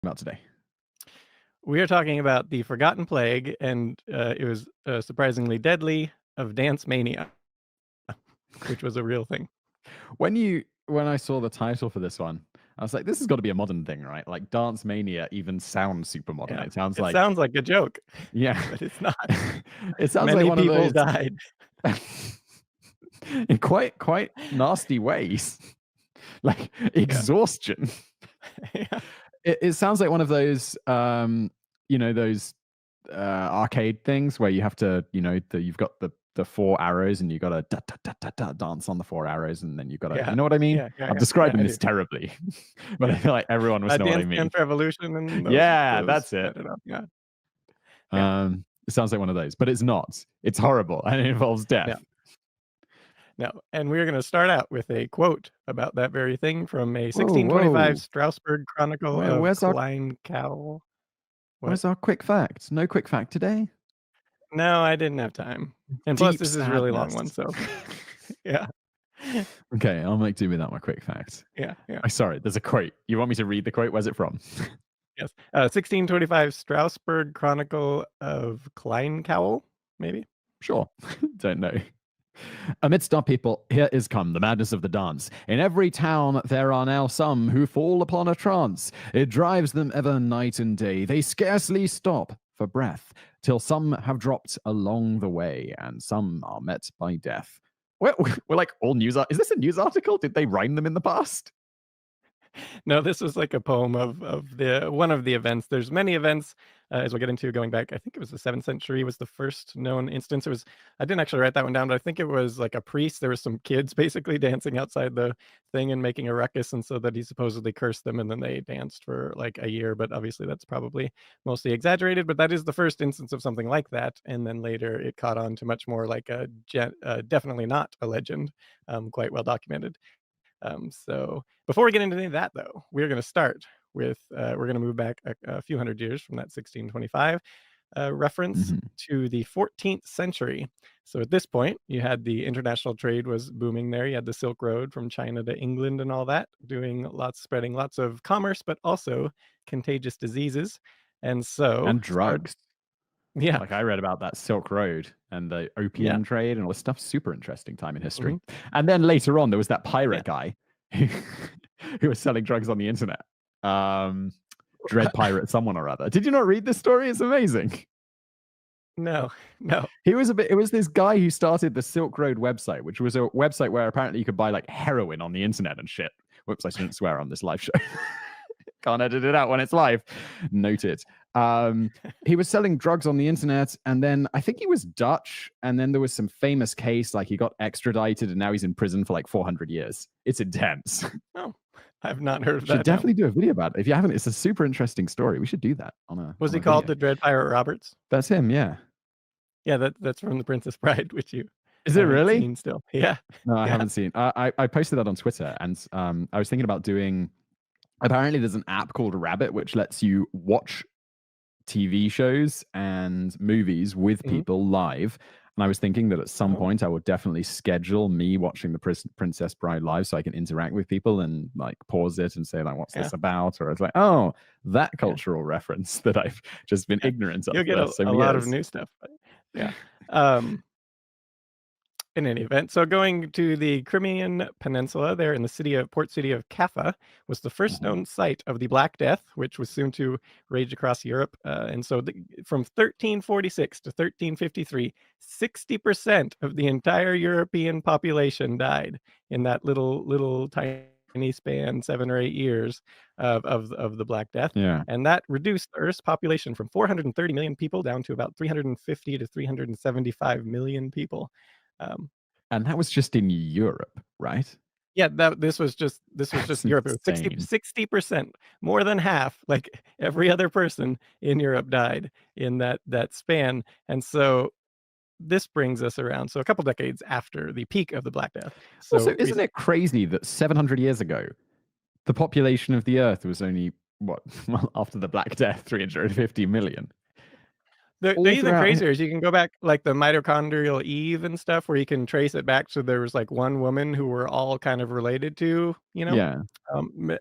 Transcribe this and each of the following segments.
about today? We are talking about the forgotten plague, and it was surprisingly deadly, of Dance Mania, which was a real thing. When I saw the title for this one, I was like, this has got to be a modern thing, right? Like Dance Mania even sounds super modern. Yeah, It sounds it like sounds like a joke, yeah. but it's not. It sounds like Many one of people those died. in quite nasty ways. Like Yeah. exhaustion. Yeah. It sounds like one of those those arcade things where you have to, you've got the four arrows and you got to dance on the four arrows, and then you got to, you Yeah. know what I mean? Yeah. Yeah. I'm Yeah. Yeah. describing I this do. terribly, but I Yeah. feel like everyone must know what I Dance mean. Dance Revolution and Yeah, those. that's I it. don't know. Yeah. Yeah. It sounds like one of those, but it's not. It's horrible and it involves Yeah. death. No. And we're going to start out with a quote about that very thing from a Whoa, 1625 whoa. Strasbourg Chronicle Where, of where's our Klein Cowl. What? where's our quick fact? No quick fact today. No, I didn't have time. And plus, Deep this is a really long sadness. one, so yeah. Okay, I'll make do without my quick fact. Yeah, yeah. Sorry, there's a quote. You want me to read the quote? Where's it from? Yes. 1625 Strasbourg Chronicle of Klein Cowl, maybe? Sure. Don't know. Amidst our people, here is come the madness of the dance. In every town there are now some who fall upon a trance. It drives them ever night and day. They scarcely stop for breath, till some have dropped along the way, and some are met by death. We're like all news. Is this a news article? Did they rhyme them in the past? No, this was like a poem of the one of the events. There's many events, as we'll get into going back. I think it was the 7th century was the first known instance. It was I didn't actually write that one down, but I think it was like a priest. There was some kids basically dancing outside the thing and making a ruckus, and so that he supposedly cursed them, and then they danced for like a year. But obviously, that's probably mostly exaggerated. But that is the first instance of something like that, and then later it caught on to much more like definitely not a legend, quite well documented. So before we get into any of that, though, we're going to start with we're going to move back a few hundred years from that 1625 reference Mhm. to the 14th century. So at this point, you had the international trade was booming there. You had the Silk Road from China to England and all that, spreading lots of commerce, but also contagious diseases. And so, And drugs. yeah, Like I read about that Silk Road and the yeah, opium trade and all this stuff. Super interesting time in history. mhm, And then later on, there was that yeah. pirate guy who, who was selling drugs on the internet. Dread pirate, someone or other. Did you not read this story? It's amazing. No, no, He was a bit. It was this guy who started the Silk Road website, which was a website where apparently you could buy like heroin on the internet and shit. Whoops, I shouldn't swear on this live show. Can't edit it out when it's live. Note it. He was selling drugs on the internet, and then I think he was Dutch, and then there was some famous case, like he got extradited, and now he's in prison for like 400 years. It's intense. no. I've not heard of Should that. No. definitely do a video about it. If you haven't, it's a super interesting story. We should do that on a Was on he a called video. the Dread Pirate Roberts? That's him, yeah. Yeah, that's from The Princess Bride, which you Is it haven't really? seen still. Yeah. No, I Yeah. haven't seen. I posted that on Twitter, and I was thinking about doing. Apparently, there's an app called Rabbit which lets you watch TV shows and movies with Mhm. people live. And I was thinking that at some Oh, point I would definitely schedule me watching the Princess Bride live so I can interact with people and like pause it and say like, "What's yeah, this about?" Or it's like, "Oh, that yeah, cultural reference that I've just been yeah. ignorant of You'll get for a so a many lot of years." new stuff, but yeah. Um In any event, so going to the Crimean Peninsula there in the port city of Kaffa was the first Mhm. known site of the Black Death, which was soon to rage across Europe. And so from 1346 to 1353, 60% of the entire European population died in that little tiny span, 7 or 8 years of the Black Death. Yeah, And that reduced the Earth's population from 430 million people down to about 350 to 375 million people. Um, and that was just in Europe, right? yeah, this was just That's Europe. It was insane. 60%, more than half, like every other person in Europe died in that span. And so this brings us around so a couple decades after the peak of the Black Death. Also, So we isn't it crazy that 700 years ago the population of the Earth was only what? Well, after the Black Death, 350 million. The all even throughout. crazier is you can go back, like, the mitochondrial Eve and stuff, where you can trace it back to there was, like, one woman who we're all kind of related to, you know? Yeah.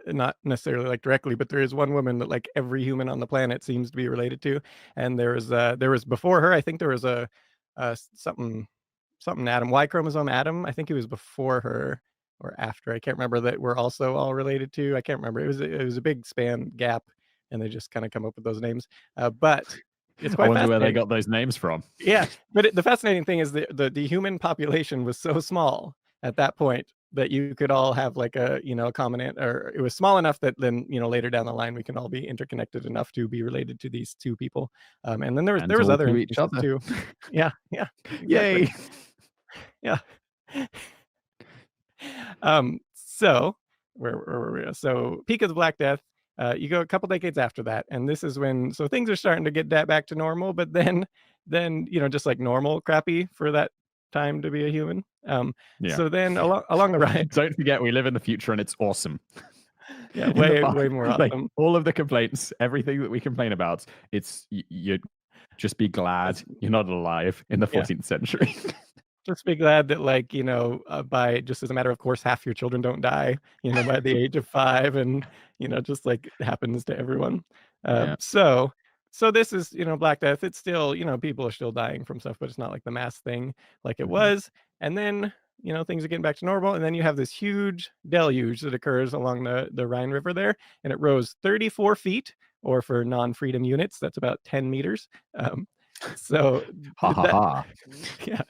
Not necessarily, like, directly, but there is one woman that, like, every human on the planet seems to be related to, and there was before her, I think there was something Adam, Y chromosome Adam, I think it was before her or after, I can't remember, that we're also all related to, I can't remember, it was a big span gap, and they just kinda come up with those names, but it's I quite wonder where they fascinating. got those names from. Yeah, but the fascinating thing is the human population was so small at that point that you could all have like a, you know, a common or it was small enough that then, you know, later down the line we can all be interconnected enough to be related to these two people. And then And there was all other to each instances other. too. Yeah, yeah, exactly. Yay! Yeah. So where were we? So peak of the Black Death. You go a couple decades after that, and this is when so things are starting to get back to normal, but then you know just like normal crappy for that time to be a human. Yeah. So then along the ride, Don't forget, we live in the future and it's awesome. yeah, In the way past, more like awesome. all of the complaints, everything that we complain about, it's you'd just be glad It's- you're not alive in the yeah, 14th century. just be glad that like you know by just as a matter of course half your children don't die you know by the age of 5 and you know just like it happens to everyone. Yeah. So this is you know Black Death, it's still you know people are still dying from stuff but it's not like the mass thing like it Mhm. was. And then you know things are getting back to normal and then you have this huge deluge that occurs along the Rhine River there, and it rose 34 feet, or for non-freedom units that's about 10 meters. um, so Ha ha that ha. yeah,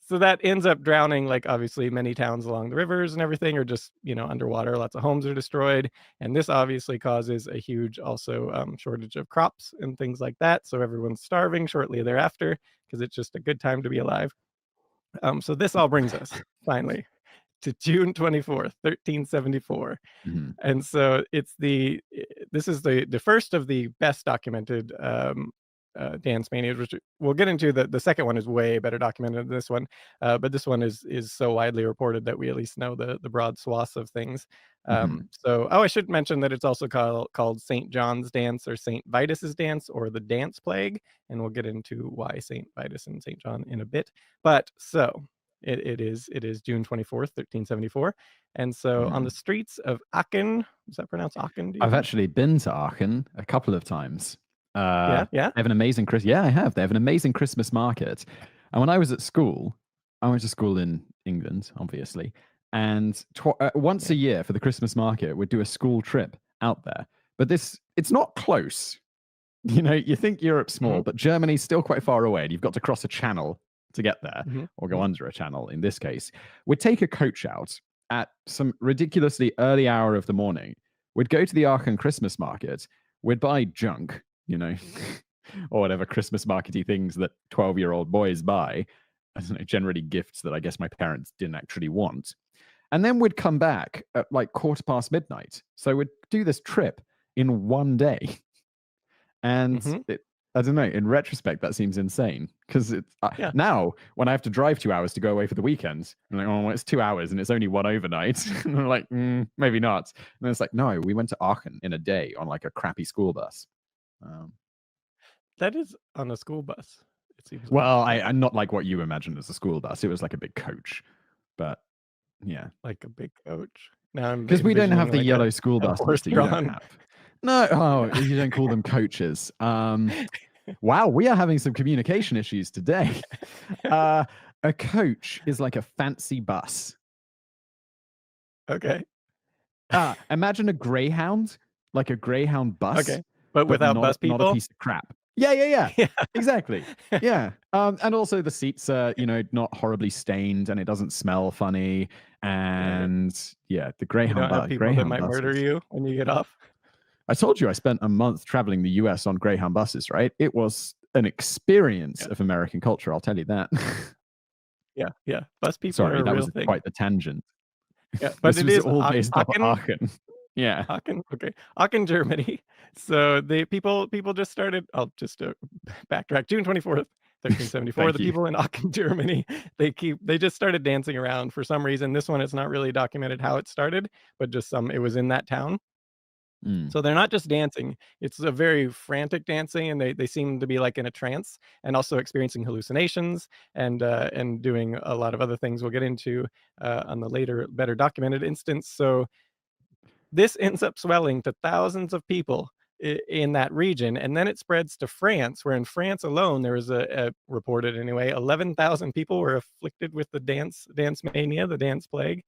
so that ends up drowning, like, obviously, many towns along the rivers and everything are just, you know, underwater, lots of homes are destroyed, and this obviously causes a huge also, shortage of crops and things like that, so everyone's starving shortly thereafter because it's just a good time to be alive. So this all brings us, finally, to June 24th, 1374. Mhm. And so it's this is the first of the best documented dance manias, which we'll get into. The second one is way better documented than this one, but this one is so widely reported that we at least know the broad swaths of things. Mhm. So oh, I should mention that it's also called Saint John's dance or Saint Vitus's dance or the dance plague, and we'll get into why Saint Vitus and Saint John in a bit. But so it is June 24th, 1374. And so on the Mhm. streets of Aachen, is that pronounced Aachen, do you I've think? actually been to Aachen a couple of times. Yeah, yeah? They have an amazing Yeah, I have. They have an amazing Christmas market. And when I was at school, I went to school in England, obviously, and once Yeah. a year for the Christmas market, we'd do a school trip out there. But it's not close. You know, you think Europe's Mhm, small, but Germany's still quite far away, and you've got to cross a channel to get there, mhm, or go mhm, under a channel in this case. We'd take a coach out at some ridiculously early hour of the morning. We'd go to the Aachen Christmas market. We'd buy junk, you know, or whatever Christmas markety things that 12-year-old boys buy. I don't know, generally gifts that I guess my parents didn't actually want. And then we'd come back at like midnight. So we'd do this trip in one day. And mhm. I don't know. In retrospect, that seems insane because it's Yeah. now when I have to drive 2 hours to go away for the weekend, I'm like, oh, well, it's 2 hours and it's only one overnight. And I'm like, maybe not. And then it's like, no, we went to Aachen in a day on like a crappy school bus. Um, That is on a school bus, it seems like. well, I'm not like what you imagined as a school bus. It was like a big coach, but yeah, Like a big coach. Now I'm because we don't have envisioning the like yellow school a buses that you don't horse-drawn. have. No, oh, Yeah. you don't call them coaches. Wow, we are having some communication issues today. Uh, a coach is like a fancy bus. Okay. Imagine a Greyhound, like a Greyhound bus, Okay. But but without bus not a people? piece of crap. Yeah, yeah, yeah. Yeah. Exactly. Yeah. And also the seats are, you know, not horribly stained and it doesn't smell funny. Yeah, yeah. And yeah, the You don't have people that Greyhound might murder buses. you when you get off? I told you I spent a month traveling the US on Greyhound buses, right? It was an experience Yeah. of American culture, I'll tell you that. Yeah, yeah. Bus people are Sorry, a that real was thing. quite the tangent. Yeah, but This it was is all based off Aachen. Aachen. Yeah. Aachen? Okay. Aachen, Germany. So the people just started I'll just, backtrack. June 24th, 1374, Thank the you. people in Aachen, Germany, they just started dancing around for some reason. This one, it's not really documented how it started, but just it was in that town. Mm. So they're not just dancing, it's a very frantic dancing, and they seem to be, like, in a trance and also experiencing hallucinations and doing a lot of other things we'll get into, on the later, better documented instance. So this ends up swelling to thousands of people in that region, and then it spreads to France, where in France alone, there was a reported anyway, 11,000 people were afflicted with the dance mania, the dance plague.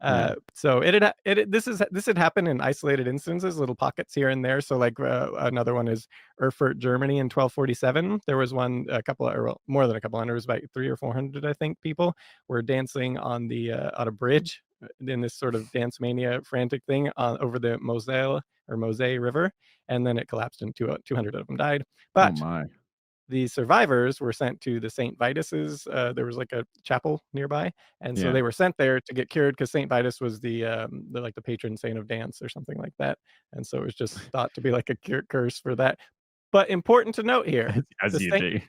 Yeah. So this had happened in isolated instances, little pockets here and there. So like another one is Erfurt, Germany in 1247. There was one, a couple, or well, more than a couple hundred, it was about 300 or 400, I think, people were dancing on a bridge in this sort of dance mania frantic thing over the Moselle or Moselle River, and then it collapsed and 200 of them died. Oh But my. the survivors were sent to the St. Vitus's, there was, like, a chapel nearby, and so Yeah. they were sent there to get cured because St. Vitus was like, the patron saint of dance or something like that, and so it was just thought to be like a curse for that. But important to note here, As the you Saint do.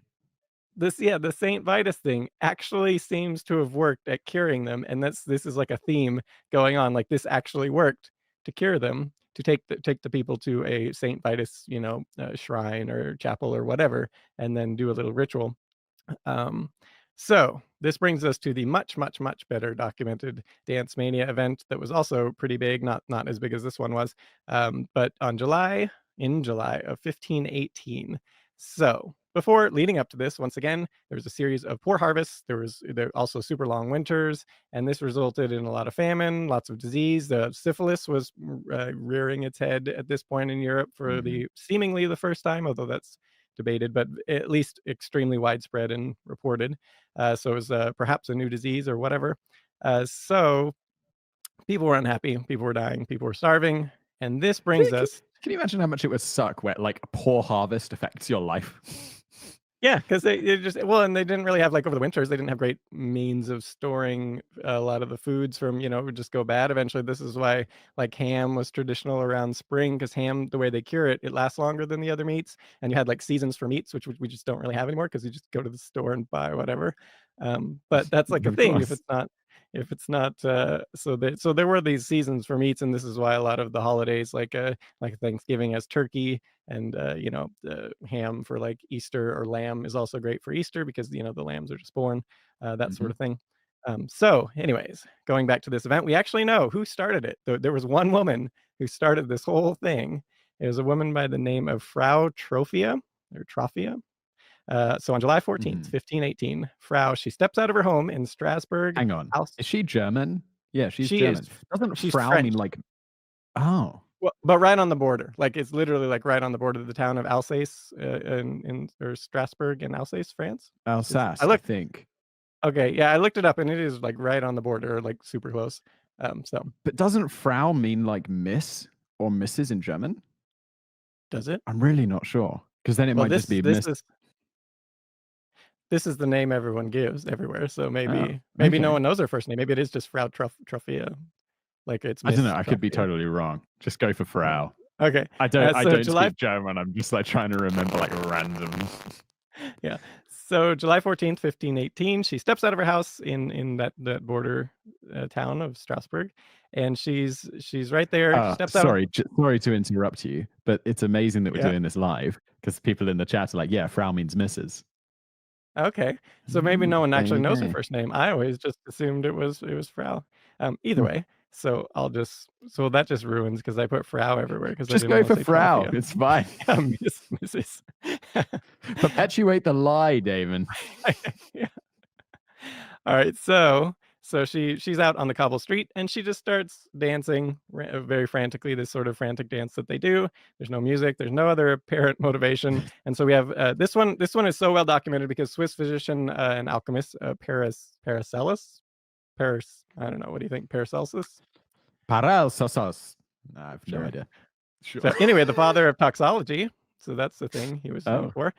the St. Vitus thing actually seems to have worked at curing them, and this is like a theme going on, like, this actually worked to cure them, to take the people to a St. Vitus, shrine or chapel or whatever, and then do a little ritual. Um, so this brings us to the much, much, much better documented Dance Mania event that was also pretty big, not as big as this one was, but in July of 1518. So before leading up to this, once again, there was a series of poor harvests. There also super long winters, and this resulted in a lot of famine, lots of disease. The syphilis was rearing its head at this point in Europe for Mhm. the seemingly the first time, although that's debated, but at least extremely widespread and reported. So it was perhaps a new disease or whatever. So people were unhappy, people were dying, people were starving, and this Can brings you, us. can you imagine how much it would suck where like a poor harvest affects your life? Yeah, because they just, well, and they didn't really have, like, over the winters, they didn't have great means of storing a lot of the foods from, it would just go bad eventually. This is why, like, ham was traditional around spring, because ham, the way they cure it, it lasts longer than the other meats, and you had, like, seasons for meats, which we just don't really have anymore because you just go to the store and buy whatever. But that's, like, a Of thing course. if it's not, so there were these seasons for meats, and this is why a lot of the holidays, like Thanksgiving has turkey, and the ham for like Easter, or lamb is also great for Easter because the lambs are just born, that sort Hmm. of thing. So anyways, going back to this event, we actually know who started it. There was one woman who started this whole thing. It was a woman by the name of Frau Trophia, or Trophia. So on July 14th, Hmm. 1518, Frau, she steps out of her home in Strasbourg. Hang on. House. Is she German? Yeah, she's She is. German. Doesn't She's Frau mean French. like, oh, Well, but right on the border, like, it's literally, like, right on the border of the town of Alsace, in or Strasbourg in Alsace, France. Is I Alsace, I looked think. Okay, yeah, I looked it up, and it is, like, right on the border, like, super close. So But doesn't Frau mean like Miss or Mrs. in German? does it? I'm really not sure. Because then it Well, might just be Miss. this is the name everyone gives everywhere, so Oh, maybe no okay. one knows her first name. Maybe it is just Frau Truffia, like it's I don't know. Miss I could be Truffia. totally wrong. Just go for Yeah. Frau. Okay, I don't. I so don't July speak German. I'm just like trying to remember like random. Yeah. So July 14th, 1518, she steps out of her house in that border, town of Strasbourg, and she's right there. She steps out of. Sorry, sorry to interrupt you, but it's amazing that we're Yeah. doing this live because people in the chat are like, "Yeah, Frau means Mrs." Okay. So maybe no one actually knows her Okay. first name. I always just assumed it was Frau. Either Hmm. way, so that just ruins because I put Frau everywhere because I Just didn't go want to for say Frau. Trophia. It's fine. Yeah, Mrs. Perpetuate the lie, Damon. Yeah. All right, so she's out on the cobble street, and she just starts dancing very frantically, this sort of frantic dance that they do. There's no music, there's no other apparent motivation, and so we have this one. This one is so well documented because Swiss physician and alchemist Paracelsus, Paris. I don't know. What do you think, Paracelsus? Paracelsus. I have no Sure. idea. Sure. So anyway, the father of toxology, so that's the thing he was known Oh, for.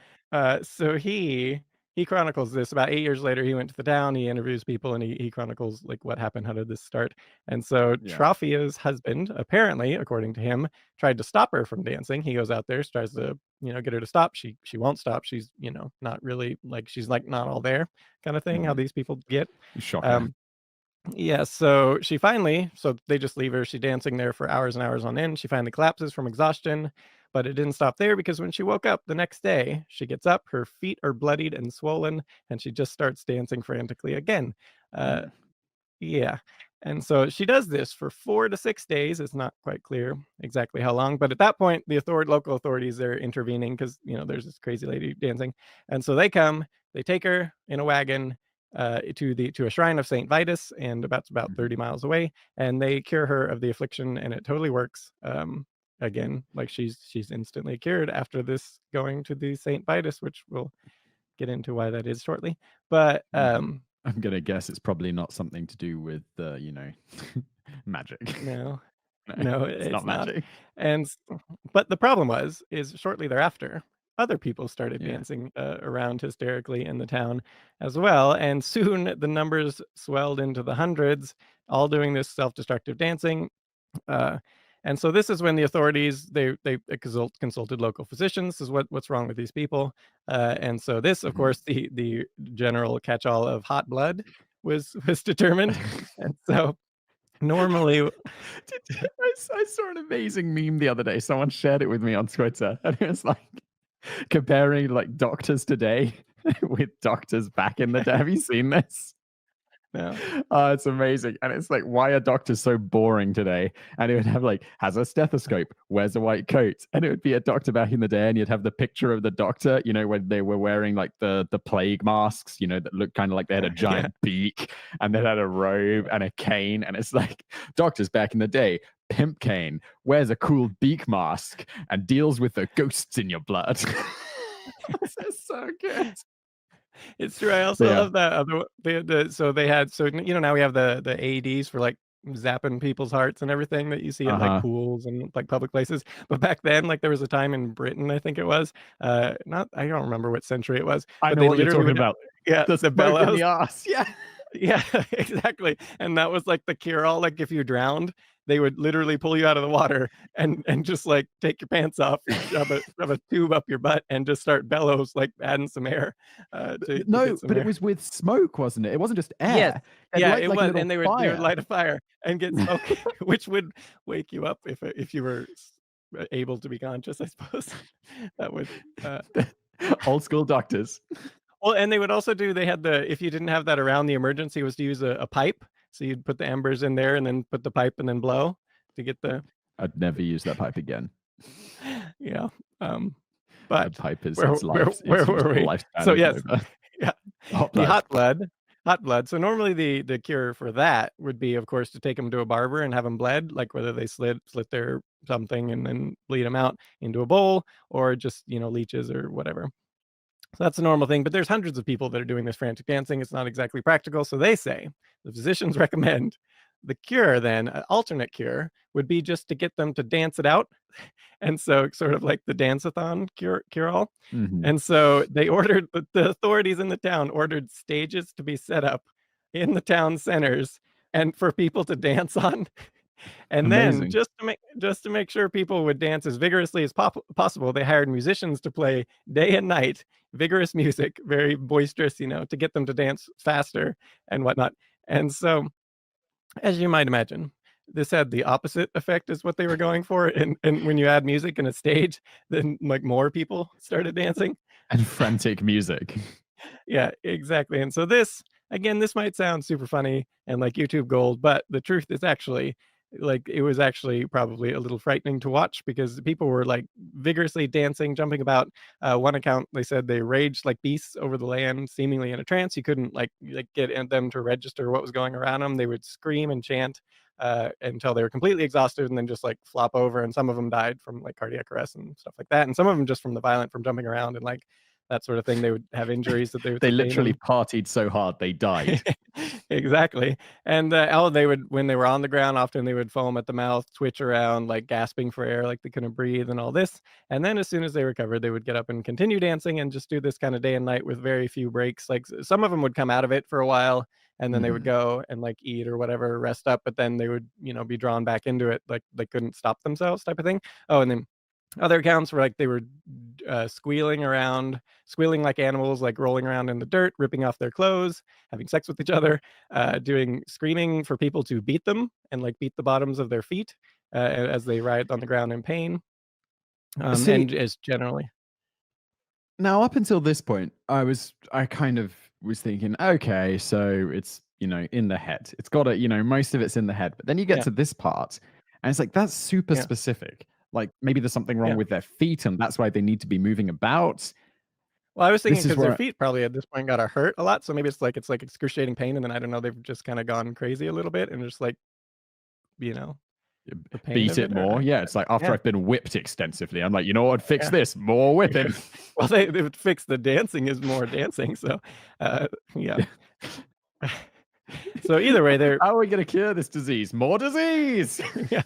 So he chronicles this about 8 years later. He went to the town, he interviews people, and he chronicles like what happened, how did this start. And so yeah. Trophia's husband, apparently, according to him, tried to stop her from dancing. He goes out there, tries to get her to stop. She won't stop. She's not really, like, she's like not all there, kind of thing. How Hmm. these people get. Shocker. Um, Yeah, so she finally, so they just leave her. She's dancing there for hours and hours on end. She finally collapses from exhaustion, but it didn't stop there because when she woke up the next day, she gets up, her feet are bloodied and swollen, and she just starts dancing frantically again. Uh, Mm. yeah. And so she does this for 4 to 6 days. It's not quite clear exactly how long, but at that point, the local authorities are intervening because, there's this crazy lady dancing. And so they come, they take her in a wagon to a shrine of Saint Vitus, and about Mhm. 30 miles away, and they cure her of the affliction, and it totally works. Again, like she's instantly cured after this going to the Saint Vitus, which we'll get into why that is shortly. But Mhm. I'm gonna guess it's probably not something to do with magic. no, No, no, it's not it's not. magic. And but the problem is shortly thereafter, other people started Yeah. dancing around hysterically in the town as well, and soon the numbers swelled into the hundreds, all doing this self-destructive dancing. Uh, and so this is when the authorities they consulted local physicians. This is what's wrong with these people. And so this, of Mhm. course, the general catch-all of hot blood was determined. And so normally, I saw an amazing meme the other day. Someone shared it with me on Twitter, and it was like comparing like doctors today with doctors back in the day. Have you seen this? no, Oh, it's amazing. And it's like, why are doctors so boring today? And it would have like, has a stethoscope, wears a white coat. And it would be a doctor back in the day, and you'd have the picture of the doctor, when they were wearing like the plague masks, that looked kind of like they had a yeah, giant beak, and they had a robe and a cane. And it's like doctors back in the day, pimp cane, wears a cool beak mask and deals with the ghosts in your blood. It's so good. it's true. I But also yeah. love that other so they had now we have the AEDs for like zapping people's hearts and everything that you see at like Uh-huh. pools and like public places. But back then, like there was a time in Britain, I think it was, not I don't remember what century it was, I but know they what you're literally talking would about. yeah, The the smoke in bellows. the ass. Yeah. Yeah, exactly, and that was, like, the cure-all, like, if you drowned, they would literally pull you out of the water and just, like, take your pants off, shove a tube up your butt, and just start bellows, like, adding some air, to get No, some but it air. was with smoke, wasn't it? It wasn't just Yes. air. They'd Yeah, light it like a was, little and they would fire. light a fire and get smoke, which would wake you up if you were able to be conscious, I suppose. That would, uh Old school doctors. well, and they would also they had if you didn't have that around, the emergency was to use a pipe. So you'd put the embers in there and then put the pipe and then blow to get the I'd never use that pipe again. yeah. Um, That but pipe is where its where life. where Its were useful we? lifespan So is yes, over. yeah, Hot the blood. hot blood. So normally the cure for that would be, of course, to take them to a barber and have them bled, like whether they slit their something and then bleed them out into a bowl, or just leeches or whatever. So that's a normal thing, but there's hundreds of people that are doing this frantic dancing. It's not exactly practical. So they say the physicians recommend the cure, then, an alternate cure would be just to get them to dance it out. And so, sort of like the dance-a-thon cure all. Mhm. And so they ordered the authorities in the town ordered stages to be set up in the town centers and for people to dance on. And then Amazing. just to make sure people would dance as vigorously as possible, they hired musicians to play day and night, vigorous music, very boisterous, to get them to dance faster and whatnot. And so, as you might imagine, this had the opposite effect as what they were going for. And when you add music and a stage, then like more people started dancing. And frantic music. Yeah, exactly. And so this might sound super funny and like YouTube gold, but the truth is actually like it was actually probably a little frightening to watch because people were like vigorously dancing, jumping about. One account they said they raged like beasts over the land, seemingly in a trance. You couldn't like get them to register what was going around them. They would scream and chant until they were completely exhausted and then just like flop over. And some of them died from like cardiac arrest and stuff like that. And some of them just from the violent from jumping around and like that sort of thing. They would have injuries that they would They sustain literally them. partied so hard they died. Exactly. And they would when they were on the ground, often they would foam at the mouth, twitch around, like gasping for air, like they couldn't breathe, and all this. And then as soon as they recovered, they would get up and continue dancing and just do this kind of day and night with very few breaks. Like some of them would come out of it for a while, and then they would Mhm. go and like eat or whatever, rest up, but then they would be drawn back into it, like they couldn't stop themselves, type of thing. Oh, and then other accounts were like they were squealing around, squealing like animals, like rolling around in the dirt, ripping off their clothes, having sex with each other, doing screaming for people to beat them and like beat the bottoms of their feet as they writhe on the ground in pain, See, and is generally now up until this point, I kind of was thinking, okay, so it's, in the head. It's got to, most of it's in the head. But then you get yeah, to this part, and it's like that's super yeah, specific. Like maybe there's something wrong yeah. with their feet, and that's why they need to be moving about. Well, I was thinking This is because their where feet probably at this point got hurt a lot, so maybe it's like excruciating pain, and then I don't know, they've just kind of gone crazy a little bit, and just like you know the pain beat of it it, or more. Yeah, it's like after yeah, I've been whipped extensively, I'm like, you know what? Fix yeah. this. More whipping. Well, they would fix the dancing is more dancing, so yeah. So either way, they're How are we going to cure this disease? More disease. yeah.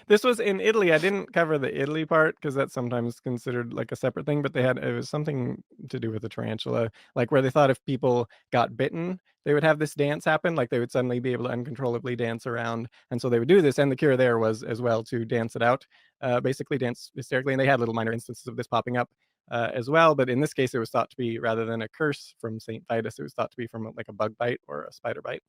This was in Italy. I didn't cover the Italy part because that's sometimes considered like a separate thing, but it was something to do with the tarantula, like where they thought if people got bitten, they would have this dance happen, like they would suddenly be able to uncontrollably dance around. And so they would do this. And the cure there was as well to dance it out, basically dance hysterically. And they had little minor instances of this popping up as well. But in this case, it was thought to be rather than a curse from St. Vitus, it was thought to be from like a bug bite or a spider bite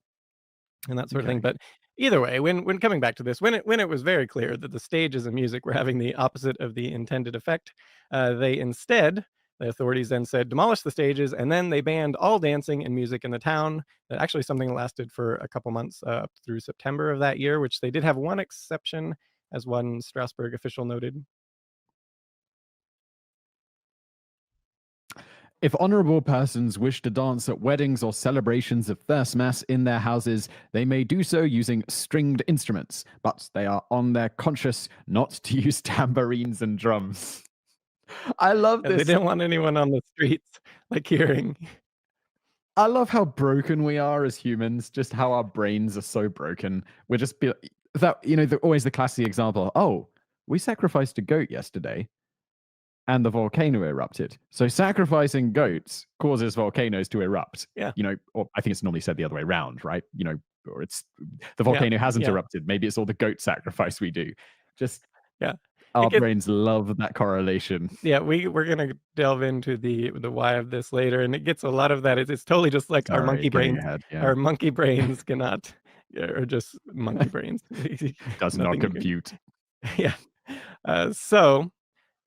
and that sort of thing. Okay. But either way, when coming back to this, when it was very clear that the stages and music were having the opposite of the intended effect, they instead the authorities then said demolish the stages, and then they banned all dancing and music in the town. That actually something that lasted for a couple months up through September of that year, which they did have one exception, as one Strasbourg official noted. If honorable persons wish to dance at weddings or celebrations of first mass in their houses, they may do so using stringed instruments, but they are on their conscience not to use tambourines and drums. I love And they this. didn't want anyone on the streets like hearing. I love how broken we are as humans, just how our brains are so broken. We're just that, always the classic example. Oh, we sacrificed a goat yesterday and the volcano erupted. So sacrificing goats causes volcanoes to erupt. Yeah, Or I think it's normally said the other way around, right? Or it's the yeah, volcano hasn't yeah, erupted. Maybe it's all the goat sacrifice we do. Just yeah. It our gets brains love that correlation. Yeah, we're gonna delve into the why of this later, and it gets a lot of that. It's totally just like Sorry, getting ahead. Yeah, our monkey brains cannot, yeah, or just monkey brains. does not Nothing. compute. Yeah. So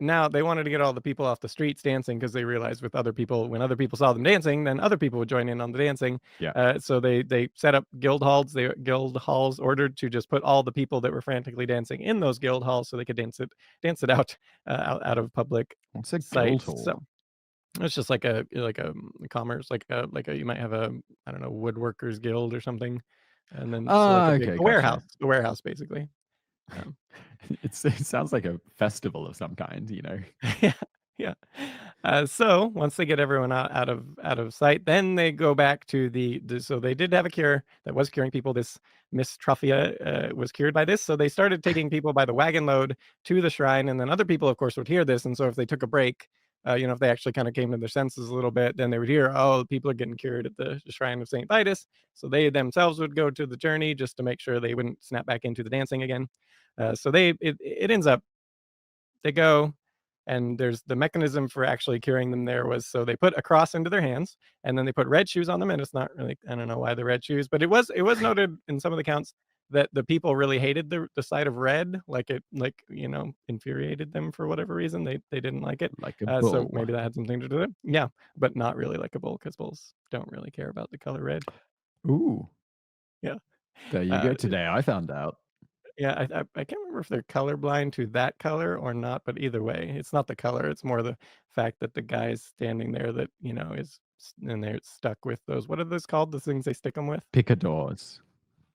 now they wanted to get all the people off the streets dancing because they realized with other people, when other people saw them dancing, then other people would join in on the dancing. Yeah. So they set up guild halls. Guild halls ordered to just put all the people that were frantically dancing in those guild halls so they could dance it out out of public What's a guild sites. hall? So it's just like a commerce, like a you might have a I don't know woodworkers guild or something, and then so like Ah, okay, gotcha. a warehouse basically. Um, It sounds like a festival of some kind. Yeah, yeah. So once they get everyone out of sight, then they go back to so they did have a cure that was curing people. This Miss Truffia was cured by this. So they started taking people by the wagon load to the shrine, and then other people, of course, would hear this. And so if they took a break, if they actually kind of came to their senses a little bit, then they would hear, oh, people are getting cured at the shrine of Saint Vitus. So they themselves would go to the journey just to make sure they wouldn't snap back into the dancing again. So it ends up they go, and there's the mechanism for actually curing them there was so they put a cross into their hands, and then they put red shoes on them, and it's not really, I don't know why the red shoes, but it was noted in some of the accounts that the people really hated the sight of red, like it infuriated them for whatever reason. They didn't like it. Like a So bull. maybe that had something to do with it. Yeah, but not really like a bull because bulls don't really care about the color red. Ooh, Yeah. there you Uh, go. Today I found out. Yeah, I can't remember if they're colorblind to that color or not, but either way, it's not the color. It's more the fact that the guy's standing there that, and they're stuck with those. What are those called? The things they stick them with Picadors.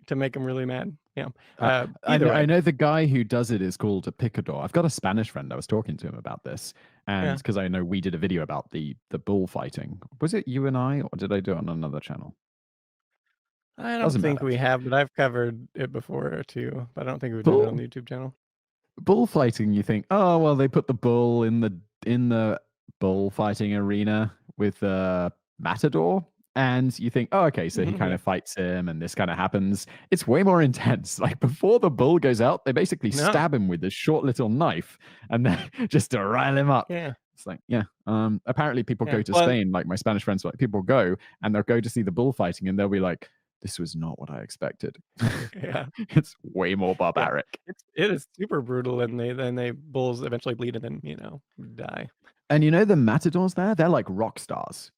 to make them really mad. Yeah. Uh, Either I way. know the guy who does it is called a picador. I've got a Spanish friend. I was talking to him about this, and Yeah. because I know we did a video about the bullfighting. Was it you and I, or did I do it on another channel? I don't Doesn't think matter. we have, but I've covered it before too, but I don't think we did it on Bull the YouTube channel. bullfighting. You think, oh well, they put the bull in the bullfighting arena with matador, and you think, oh okay, so he kind Yeah. of fights him, and this kind of happens. It's way more intense. Like before the bull goes out, they basically No. stab him with this short little knife, and then just to rile him up. Yeah. It's like, yeah. Apparently people Yeah. go to Well, Spain, like my Spanish friends, like people go and they'll go to see the bullfighting and they'll be like, this was not what I expected. yeah. It's way more Yeah. barbaric. It is super brutal, and they bulls eventually bleed and then, die. And you know the matadors there, they're like rock stars.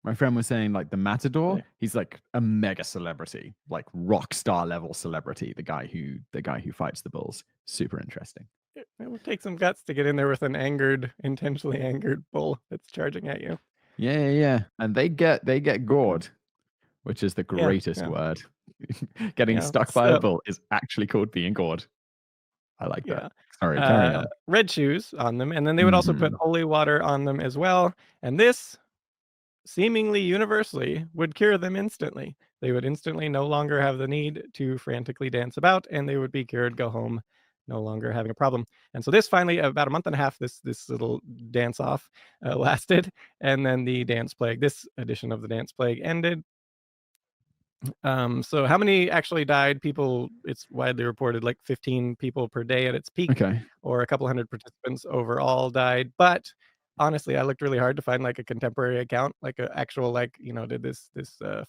My friend was saying like the matador, Really. he's like a mega celebrity, like rock star level celebrity, the guy who fights the bulls. Super interesting. It would take some guts to get in there with an intentionally angered bull that's charging at you. Yeah. And they get gored, which is the Yeah, greatest yeah, word. Getting yeah. stuck by a So, bull is actually called being gored. I like that. yeah. Sorry, carry on. Red shoes on them, and then they would also put Mhm. holy water on them as well, and this, seemingly universally, would cure them instantly. They would instantly no longer have the need to frantically dance about, and they would be cured, go home, no longer having a problem. And so this finally, about a month and a half, this little dance off lasted, and then the dance plague, this edition of the dance plague ended. So how many actually died? People, it's widely reported like 15 people per day at its peak, Okay. or a couple hundred participants overall died. But honestly, I looked really hard to find like a contemporary account, like an actual, like, did this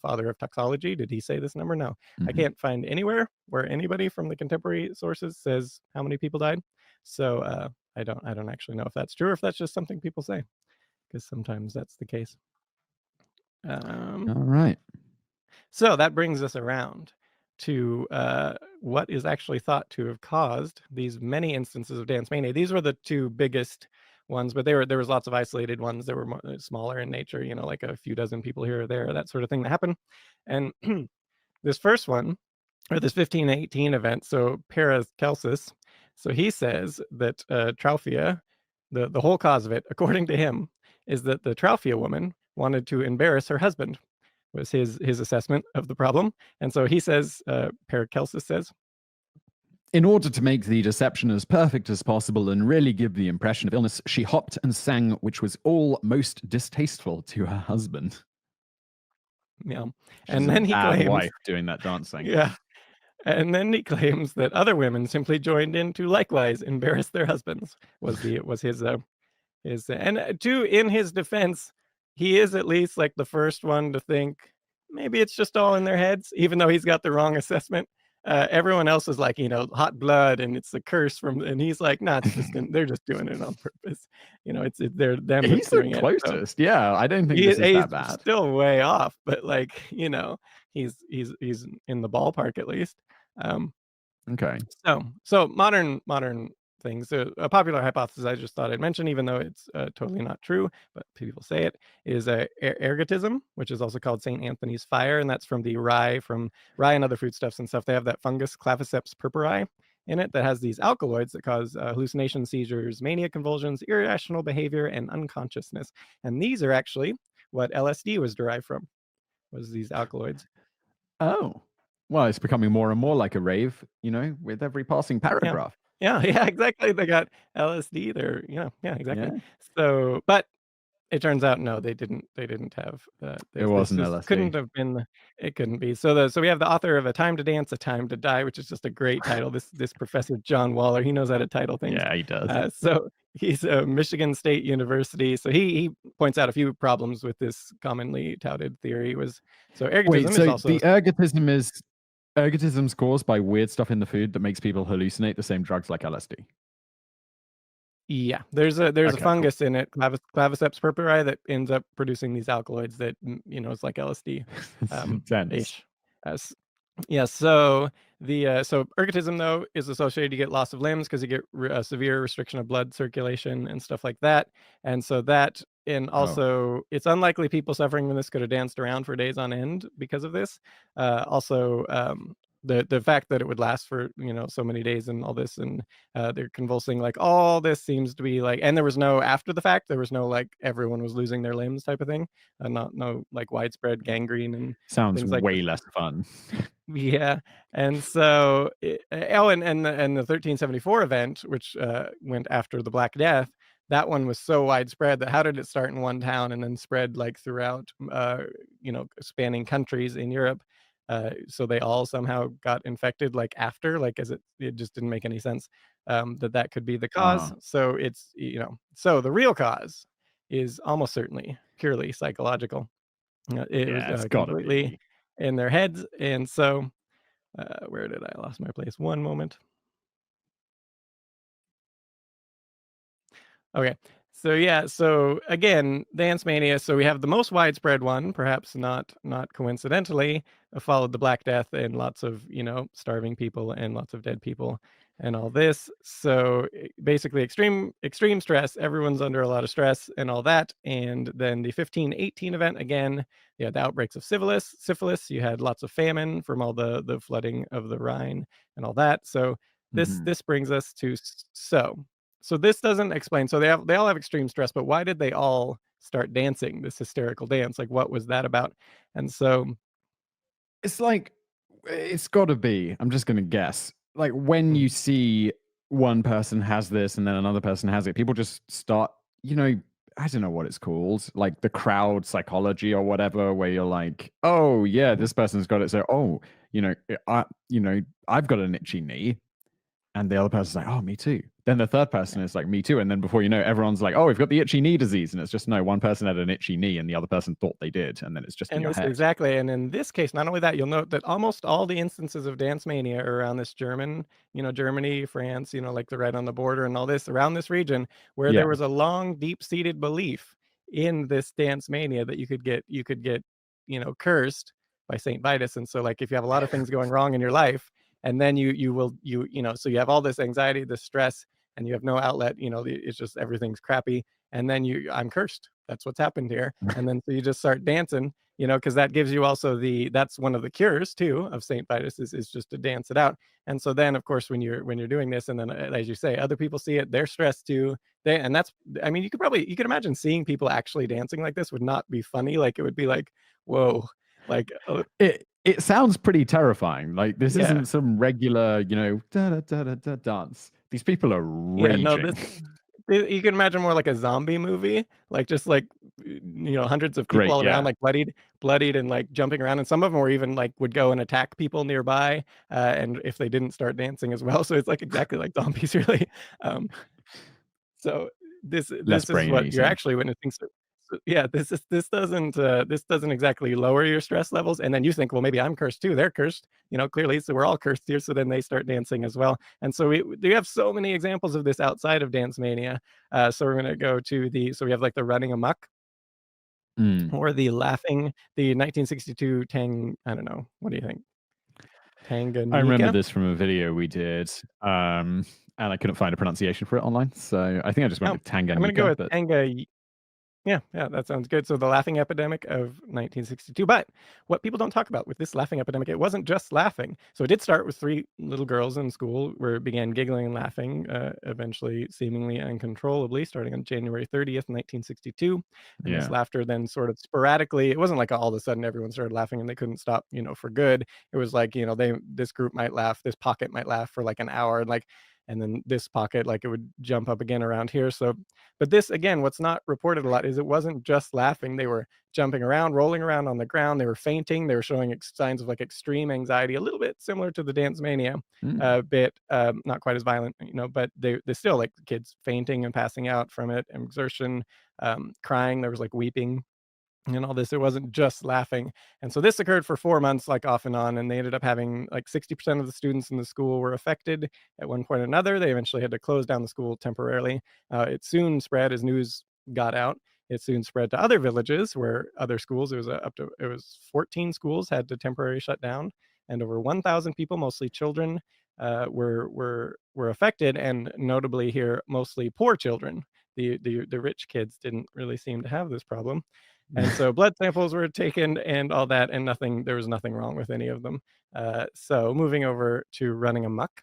father of toxology, did he say this number? No, I Mhm. can't find anywhere where anybody from the contemporary sources says how many people died. So I don't actually know if that's true or if that's just something people say, because sometimes that's the case. Um, All right. So that brings us around to what is actually thought to have caused these many instances of dance mania. These were the two biggest ones, but there was lots of isolated ones that were smaller in nature. Like a few dozen people here or there, that sort of thing that happened. And this first one, or this 1518 event, so Paracelsus, so he says that Trauphia, the whole cause of it, according to him, is that the Trauphia woman wanted to embarrass her husband, was his assessment of the problem. And so he says, Paracelsus says, In order to make the deception as perfect as possible and really give the impression of illness, she hopped and sang, which was all most distasteful to her husband. yeah. She's And a then he bad claims, wife doing that dancing. yeah. And then he claims that other women simply joined in to likewise embarrass their husbands. Was his and in his defense, he is at least like the first one to think maybe it's just all in their heads, even though he's got the wrong assessment. Everyone else is like, hot blood, and it's a curse from, and he's like, nah, they're just doing it on purpose. They're them that's He's the doing it. So closest. Yeah, I don't think this is he's that bad. still way off, but like, he's in the ballpark at least. Um, Okay. so modern things. A popular hypothesis I just thought I'd mention, even though it's totally not true, but people say it, is ergotism, which is also called Saint Anthony's fire, and that's from rye and other foodstuffs and stuff. They have that fungus Claviceps purpuri in it that has these alkaloids that cause hallucinations, seizures, mania, convulsions, irrational behavior, and unconsciousness. And these are actually what LSD was derived from. Was these alkaloids? Oh. Well, it's becoming more and more like a rave, with every passing Yeah. paragraph. Yeah, yeah, exactly. They got LSD there, yeah, exactly. Yeah. So, but it turns out, no, they didn't have, It this wasn't this LSD. couldn't have been it couldn't be. So we have the author of A Time to Dance, A Time to Die, which is just a great title. This Professor John Waller, he knows how to title things. Yeah, he does. So he's a Michigan State University. So he points out a few problems with this commonly touted theory. So Wait, ergotism is so also, the ergotism's caused by weird stuff in the food that makes people hallucinate the same drugs like LSD. yeah, there's a Okay, cool. fungus in it, Claviceps purpuri, that ends up producing these alkaloids that, it's like LSD, It's intense. ish. As Yeah, so so ergotism though is associated, you get loss of limbs because you get a severe restriction of blood circulation and stuff like that. And so that, and Oh, also it's unlikely people suffering from this could have danced around for days on end because of this. Also, the fact that it would last for, so many days and all this, and they're convulsing, like all this seems to be like, and there was no after the fact, there was no like everyone was losing their limbs type of thing, not no like widespread gangrene and sounds things like this. way less fun. Yeah, and so oh, and the 1374 event, which went after the Black Death, that one was so widespread that how did it start in one town and then spread like throughout, spanning countries in Europe? So they all somehow got infected like after, like as it just didn't make any sense. that could be the cause. Uh-huh. So it's, so the real cause is almost certainly purely psychological. It was Yeah, it's gotta completely be. in their heads. And so, where did I lost my place? One moment. Okay. So yeah, so again, Dance Mania. So we have the most widespread one, perhaps not coincidentally, followed the Black Death and lots of starving people and lots of dead people and all this. So basically, extreme stress. Everyone's under a lot of stress and all that. And then the 1518 event again. You had the outbreaks of syphilis. Syphilis. You had lots of famine from all the flooding of the Rhine and all that. So Mhm. this brings us to so this doesn't explain. So they all have extreme stress, but why did they all start dancing this hysterical dance? Like what was that about? And so It's like it's gotta be, I'm just gonna guess, like, when you mhm, see one person has this and then another person has it, people just start, you know, I don't know what it's called, like the crowd psychology or whatever, where you're like, "Oh, yeah, mhm. this person's got it, so, oh, I've got an itchy knee." And the other person's like, "Oh, me too." Then the third Yeah. person is like, "Me too." And then before you know, everyone's like, "Oh, we've got the itchy knee disease." And it's just no, one person had an itchy knee and the other person thought they did, and then it's just in And your this head. exactly, and in this case, not only that, you'll note that almost all the instances of dance mania are around this Germany, France, like they're right on the border and all this around this region where there Yeah. was a long, deep-seated belief in this dance mania that you could get, cursed by Saint Vitus. And so like if you have a lot of things going wrong in your life, and then so you have all this anxiety, this stress, and you have no outlet, it's just everything's crappy. And then I'm cursed. That's what's happened here. And then so you just start dancing, because that gives you also that's one of the cures too of Saint Vitus is just to dance it out. And so then, of course, when you're doing this, and then as you say, other people see it, they're stressed too. And that's, I mean, you could imagine seeing people actually dancing like this would not be funny. Like it would be like, whoa, like It sounds pretty terrifying. Like this yeah, isn't some regular, da da da da da dance. These people are yeah, no, raging. you can imagine more like a zombie movie, like just like hundreds of people Great, all around, yeah. like bloodied, and like jumping around. And some of them were even like would go and attack people nearby, and if they didn't start dancing as well, so it's like exactly like zombies, really. Um, so Less this is brain what you're eating. actually witnessing. So yeah, this doesn't exactly lower your stress levels, and then you think, well, maybe I'm cursed too. They're cursed, clearly. So we're all cursed here. So then they start dancing as well, and so we have so many examples of this outside of Dance Mania. So we're gonna go to so we have like the running amok Mm. or the 1962 Tang. I don't know. What do you think? I remember Tanganyika? this from a video we did, and I couldn't find a pronunciation for it online, so I think I just went Oh, with I'm gonna go Tanganyika, with but Tanga. Yeah, yeah, that sounds good. So the laughing epidemic of 1962. But what people don't talk about with this laughing epidemic, it wasn't just laughing. So it did start with three little girls in school where it began giggling and laughing, eventually seemingly uncontrollably, starting on January 30th, 1962. And this yeah. laughter then sort of sporadically, it wasn't like all of a sudden everyone started laughing and they couldn't stop, for good. It was like, this group might laugh, this pocket might laugh for like an hour, and then this pocket, like it would jump up again around here. So but this again, what's not reported a lot is it wasn't just laughing. They were jumping around, rolling around on the ground. They were fainting. They were showing signs of like extreme anxiety, a little bit similar to the dance mania, Mm. a bit not quite as violent, but they still like kids fainting and passing out from it, exertion, crying. There was like weeping and all this. It wasn't just laughing. And so this occurred for 4 months, like off and on, and they ended up having like 60% of the students in the school were affected at one point or another. They eventually had to close down the school temporarily. It soon spread as news got out. It soon spread to other villages where other schools, it was 14 schools had to temporarily shut down, and over 1,000 people, mostly children, were affected, and notably here, mostly poor children. The rich kids didn't really seem to have this problem. And so blood samples were taken and all that, and there was nothing wrong with any of them. So moving over to running amok.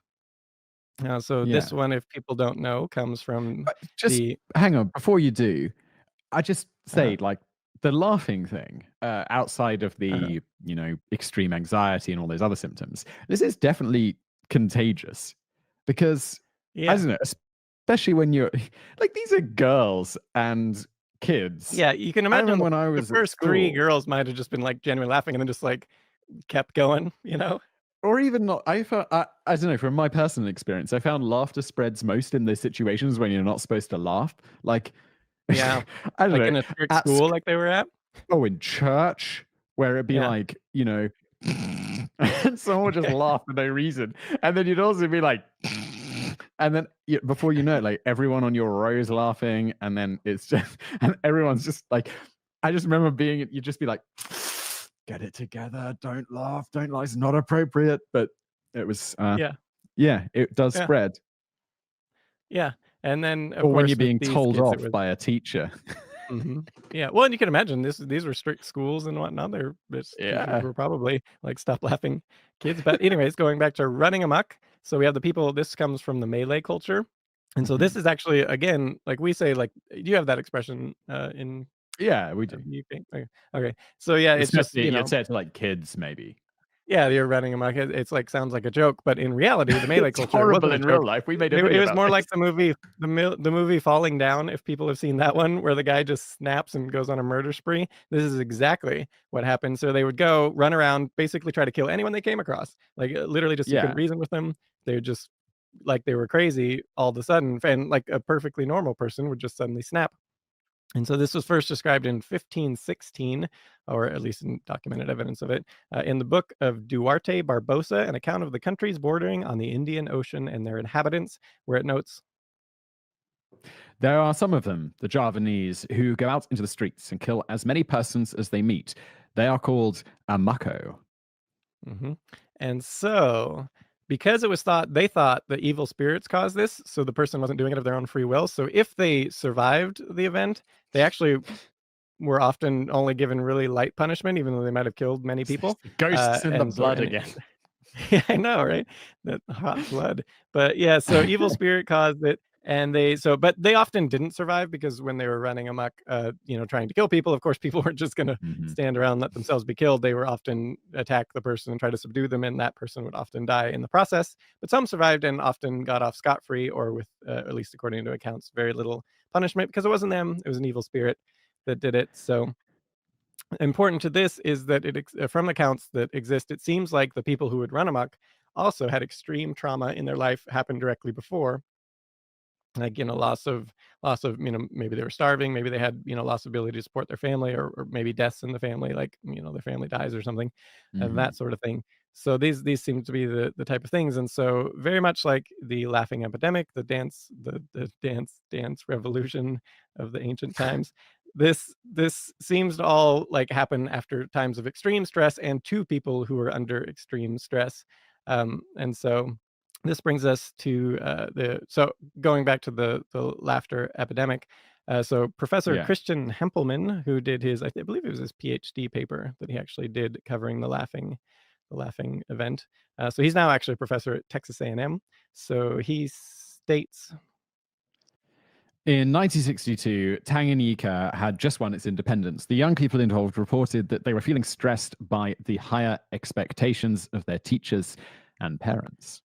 So this Yeah. one, if people don't know, comes from Just the hang on, before you do, I just uh say, like, the laughing thing, outside of uh the, extreme anxiety and all those other symptoms, this is definitely contagious because I yeah. don't know, especially when you're like, these are girls and kids. Yeah, you can I imagine remember like when I the was at first three school. girls might have just been like genuinely laughing and then just like kept going, you know? or even not. I don't know. From my personal experience, I found laughter spreads most in those situations when you're not supposed to laugh. Like, Yeah, I don't like know, in a strict at school like they were at? in church, where it'd be Yeah. like, and someone would just Okay. laugh for no reason, and then you'd also be like, and then before you know it, like everyone on your row is laughing, and then it's just, and everyone's just like, I just remember you'd just be like, get it together, don't laugh, it's not appropriate, but it was, Yeah, yeah, it does yeah, spread. yeah, and then, of Or when you're course, with being these told kids, it off was by a teacher. mhm. Yeah, well, and you can imagine these were strict schools and whatnot, this teachers Yeah. were probably like, "Stop laughing, kids," but anyways, going back to running amok, so we have the people this comes from the Malay culture, and so this Mhm. is actually, again, like we say, like you have that expression, in, Yeah, we do. the UK? Okay, okay. So, yeah, it's just, Especially you'd say it to like kids, maybe. yeah, you're running amok. It's like sounds like a joke, but in reality, the Malay It's culture, it wasn't horrible a in joke. real life. We made a It video was about more this. like the movie Falling Down, if people have seen that one, where the guy just snaps and goes on a murder spree. This is exactly what happened. So they would go run around, basically try to kill anyone they came across. Like, literally just you couldn't Yeah. reason with them. They would just like they were crazy all of a sudden, and like a perfectly normal person would just suddenly snap. And so this was first described in 1516, or at least in documented evidence of it, in the book of Duarte Barbosa, an account of the countries bordering on the Indian Ocean and their inhabitants, where it notes, There are some of them, the Javanese, who go out into the streets and kill as many persons as they meet. They are called amako. mhm. And so, because it was thought they thought that evil spirits caused this, so the person wasn't doing it of their own free will. So if they survived the event, they actually were often only given really light punishment, even though they might have killed many people. Ghosts in the And so, blood and again. Yeah, I know, right? That hot blood. But yeah, so evil spirit caused it, and but they often didn't survive because when they were running amok, trying to kill people, of course, people weren't just gonna Mhm. stand around and let themselves be killed. They were often attack the person and try to subdue them, and that person would often die in the process. But some survived and often got off scot-free, or with, at least according to accounts, very little punishment because it wasn't them; it was an evil spirit that did it. So important to this is that from accounts that exist, it seems like the people who would run amok also had extreme trauma in their life happen directly before, like loss of maybe they were starving, maybe they had loss of ability to support their family, or maybe deaths in the family, like their family dies or something, and Mhm. that sort of thing. So these seem to be the type of things, and so very much like the laughing epidemic, the dance revolution of the ancient times. This seems to all like happen after times of extreme stress and to people who are under extreme stress, and so this brings us to the so going back to the laughter epidemic. So Professor Yeah. Christian Hempelman, who did I believe it was his PhD paper that he actually did covering the laughing event. So he's now actually a professor at Texas A&M. So he states, In 1962, Tanganyika had just won its independence. The young people involved reported that they were feeling stressed by the higher expectations of their teachers and parents.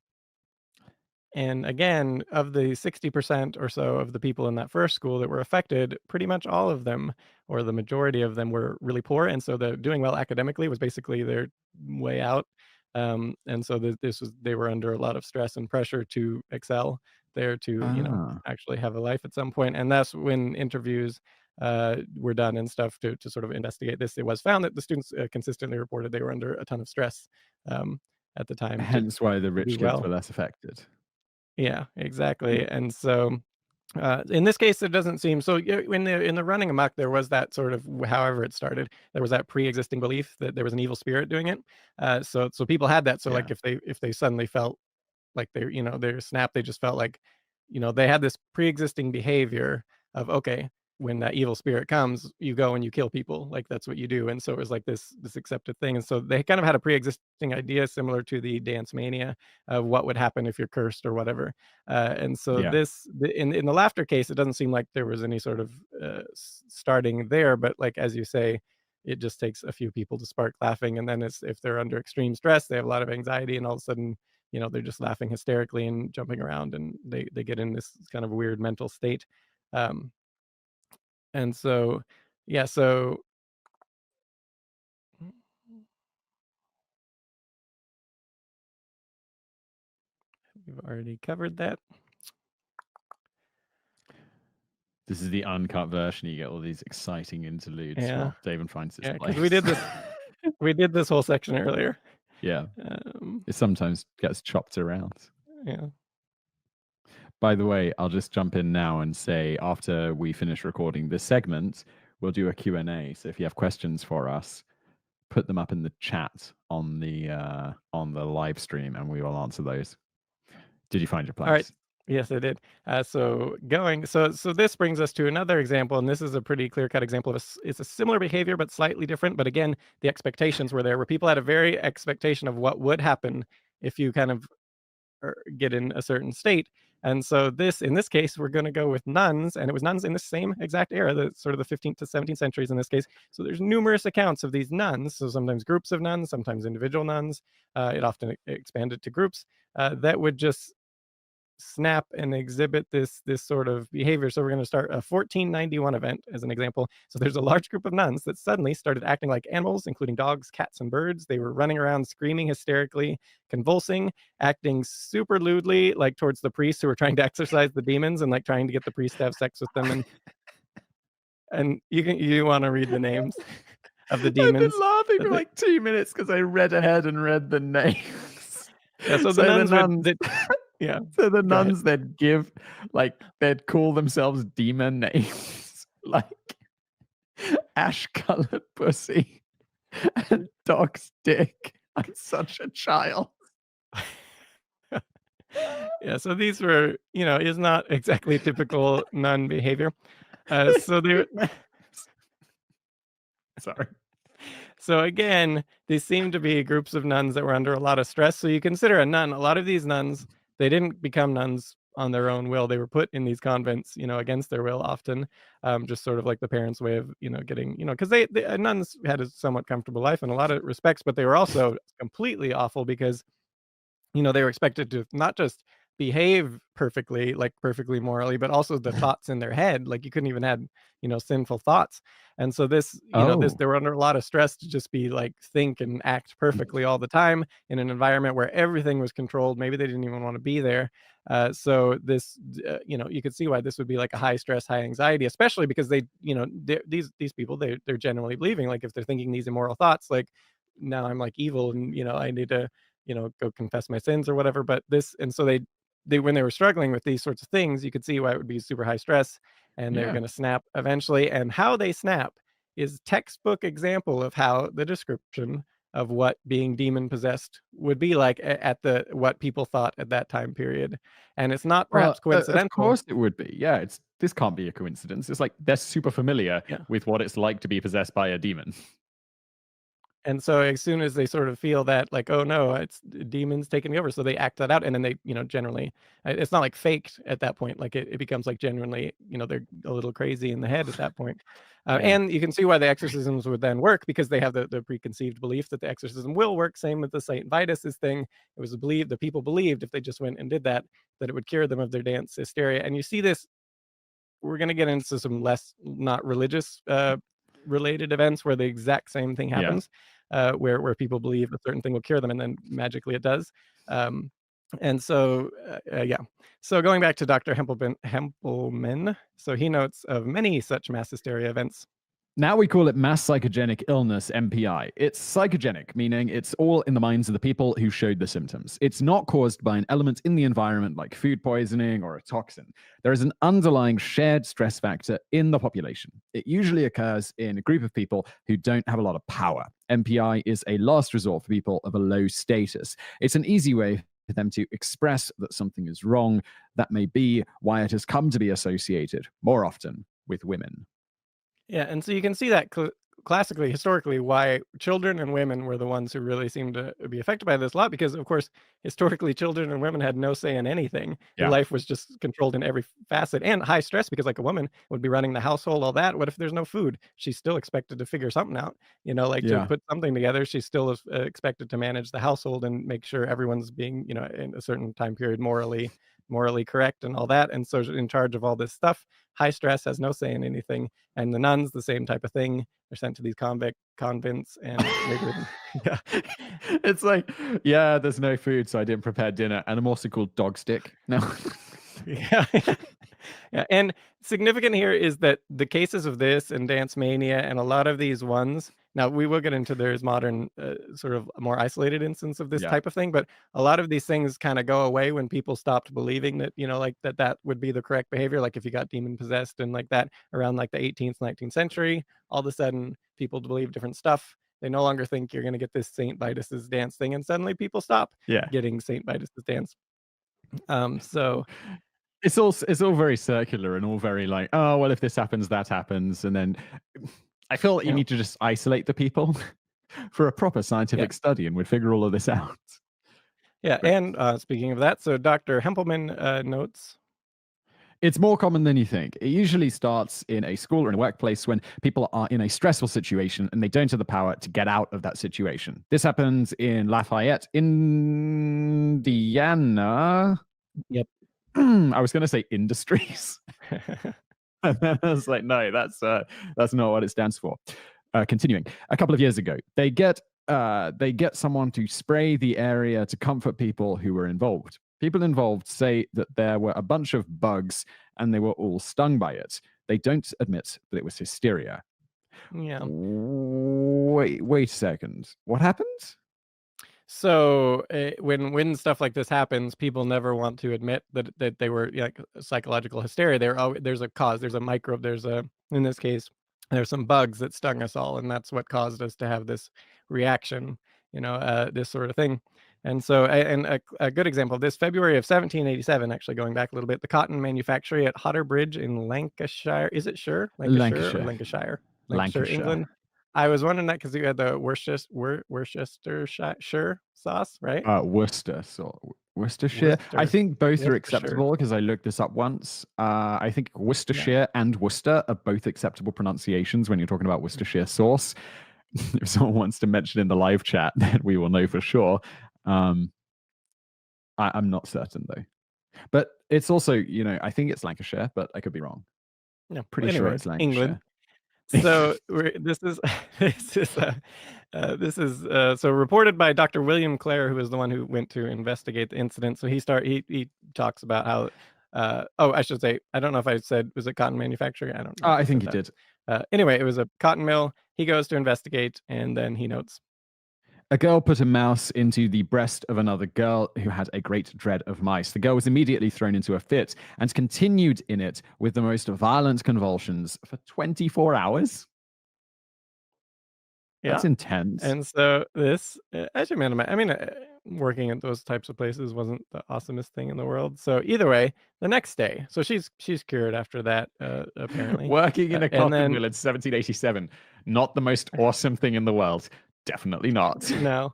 and again, of the 60% or so of the people in that first school that were affected, pretty much all of them, or the majority of them, were really poor. And so the doing well academically was basically their way out. And so they were under a lot of stress and pressure to excel there, to, Ah. actually have a life at some point. And that's when interviews were done and stuff to sort of investigate this. It was found that the students consistently reported they were under a ton of stress um, at the time Hence why the to do rich kids well. were less affected. Yeah, exactly, and so, in this case, it doesn't seem so. In the running amok, there was that sort of however it started. There was that pre-existing belief that there was an evil spirit doing it. So people had that. So Yeah. like if they suddenly felt like they're snapped, they just felt like, they had this pre-existing behavior of, okay, when that evil spirit comes, you go and you kill people, like that's what you do. And so it was like this accepted thing. And so they kind of had a pre-existing idea similar to the Dance Mania of what would happen if you're cursed or whatever. And so Yeah. in the laughter case, it doesn't seem like there was any sort of starting there, but like as you say, it just takes a few people to spark laughing, and then if they're under extreme stress, they have a lot of anxiety, and all of a sudden, they're just laughing hysterically and jumping around, and they get in this kind of weird mental state. Um, and so, yeah, so we've already covered that. This is the uncut version. You get all these exciting interludes Yeah. while David finds his Yeah, place. because we did this whole section earlier. Yeah. It sometimes gets chopped around. Yeah. By the way, I'll just jump in now and say after we finish recording this segment, we'll do a Q&A. So if you have questions for us, put them up in the chat on the live stream and we will answer those. Did you find your place? All right. Yes, I did. So this brings us to another example, and this is a pretty clear-cut example of it's a similar behavior but slightly different. But again, the expectations were there, where people had a very expectation of what would happen if you kind of get in a certain state. And so in this case, we're going to go with nuns, and it was nuns in the same exact era, the sort of the 15th to 17th centuries in this case. So there's numerous accounts of these nuns. So sometimes groups of nuns, sometimes individual nuns. It often expanded to groups that would just snap and exhibit this sort of behavior. So we're going to start a 1491 event as an example. So there's a large group of nuns that suddenly started acting like animals, including dogs, cats, and birds. They were running around screaming hysterically, convulsing, acting super lewdly, like towards the priests who were trying to exorcise the demons and like trying to get the priest to have sex with them. And you want to read the names of the demons? I've been laughing for like 2 minutes because I read ahead and read the names. Yeah, so the nuns yeah. So the nuns they'd call themselves demon names like ash-colored pussy and dog's dick. I'm such a child. Yeah, so these were, is not exactly typical nun behavior. So they Sorry. So again, these seem to be groups of nuns that were under a lot of stress. So you consider a nun, a lot of these nuns, they didn't become nuns on their own will. They were put in these convents, against their will often, just sort of like the parents' way of, getting, because nuns had a somewhat comfortable life in a lot of respects, but they were also completely awful because they were expected to not just behave perfectly, like perfectly morally, but also the thoughts in their head. Like you couldn't even have, sinful thoughts. And so they were under a lot of stress to just be like think and act perfectly all the time in an environment where everything was controlled. Maybe they didn't even want to be there. So this, you could see why this would be like a high stress, high anxiety, especially because these people, they're generally believing, like if they're thinking these immoral thoughts, like now I'm like evil and, I need to, go confess my sins or whatever. But so they when they were struggling with these sorts of things, you could see why it would be super high stress and they're going to snap eventually. And how they snap is textbook example of how the description of what being demon possessed would be like at what people thought at that time period. And it's not perhaps coincidental. Of course it would be. Yeah, this can't be a coincidence. It's like they're super familiar with what it's like to be possessed by a demon. And so as soon as they sort of feel that like, oh no, it's demons taking me over, so they act that out, and then they, generally, it's not like faked at that point. Like it becomes like genuinely, they're a little crazy in the head at that point. And you can see why the exorcisms would then work, because they have the preconceived belief that the exorcism will work. Same with the Saint Vitus's thing. It was believed, the people believed if they just went and did that it would cure them of their dance hysteria. And you see this, we're going to get into some less not religious related events where the exact same thing happens. Where people believe a certain thing will cure them, and then magically it does. And so, So going back to Dr. Hempelman, so he notes of many such mass hysteria events. Now we call it mass psychogenic illness, MPI. It's psychogenic, meaning it's all in the minds of the people who showed the symptoms. It's not caused by an element in the environment like food poisoning or a toxin. There is an underlying shared stress factor in the population. It usually occurs in a group of people who don't have a lot of power. MPI is a last resort for people of a low status. It's an easy way for them to express that something is wrong. That may be why it has come to be associated more often with women. Yeah, and so you can see that classically, historically, why children and women were the ones who really seemed to be affected by this a lot, because, of course, historically, children and women had no say in anything. Your life was just controlled in every facet, and high stress, because, like, a woman would be running the household, all that. What if there's no food? She's still expected to figure something out, to put something together. She's still expected to manage the household and make sure everyone's being, in a certain time period morally morally correct and all that, and so in charge of all this stuff. High stress, has no say in anything, and the nuns, the same type of thing. They're sent to these convents and made ridden. Yeah. It's like, yeah, there's no food, so I didn't prepare dinner, and I'm also called Dog Stick. No. Yeah. Yeah, and significant here is that the cases of this and Dance Mania and a lot of these ones, now we will get into there's modern, sort of more isolated instance of this Yeah. type of thing, but a lot of these things kinda go away when people stopped believing that, like, that would be the correct behavior, like, if you got demon possessed and like that around, like, the 18th, 19th century, all of a sudden, people believe different stuff. They no longer think you're gonna get this Saint Vitus's dance thing, and suddenly people stop Yeah. getting Saint Vitus's dance. So It's all very circular and all very like, oh well, if this happens, that happens, and then I feel like you yeah, need to just isolate the people for a proper yeah. scientific study, and we'd figure all of this out. Yeah, But and, speaking of that, so Dr. Hempelman, notes. it's more common than you think. It usually starts in a school or in a workplace when people are in a stressful situation and they don't have the power to get out of that situation. This happens in Lafayette, Indiana. Yep. I was going to say industries. And then I was like, no, that's not what it stands for. Continuing, a couple of years ago, they get someone to spray the area to comfort people who were involved. People involved say that there were a bunch of bugs and they were all stung by it. They don't admit that it was hysteria. Yeah. Wait a second. What happened? So, when stuff like this happens, people never want to admit that they were, like, psychological hysteria. There's a cause, there's a microbe, there's a in this case, there's some bugs that stung us all, and that's what caused us to have this reaction, this sort of thing. And so, a good example of this, February of 1787, actually going back a little bit, the cotton manufactory at Hodder Bridge in Lancashire. Is it Shire? Lancashire or Lancashire. Lancashire? Lancashire, Lancashire. England. I was wondering that because you had the Worcestershire sauce, right? Worcester, Worcestershire. I Worcester think both are Worcestershire. acceptable because I looked this up once. I think Yeah. Worcestershire and Worcester are both acceptable pronunciations when you're talking about Worcestershire sauce. If someone wants to mention in the live chat, then we will know for sure. I'm not certain though. But it's also, I think it's Lancashire, but I could be wrong. No, Pretty sure anyway, it's England. Lancashire. So this is so reported by Dr. William Clare, who is the one who went to investigate the incident. So he talks about how I should say, I don't know if I said, was it cotton manufacturing? I don't know if I I think said you that. did. Anyway, it was a cotton mill. He goes to investigate, and then he notes. A girl put a mouse into the breast of another girl who had a great dread of mice. The girl was immediately thrown into a fit and continued in it with the most violent convulsions for 24 hours. Yeah. That's intense. And so this, actually, man, I mean, working at those types of places wasn't the awesomest thing in the world. So either way, the next day, so she's cured after that, apparently, Working in a and cotton then mill in 1787, not the most awesome thing in the world. Definitely not. no,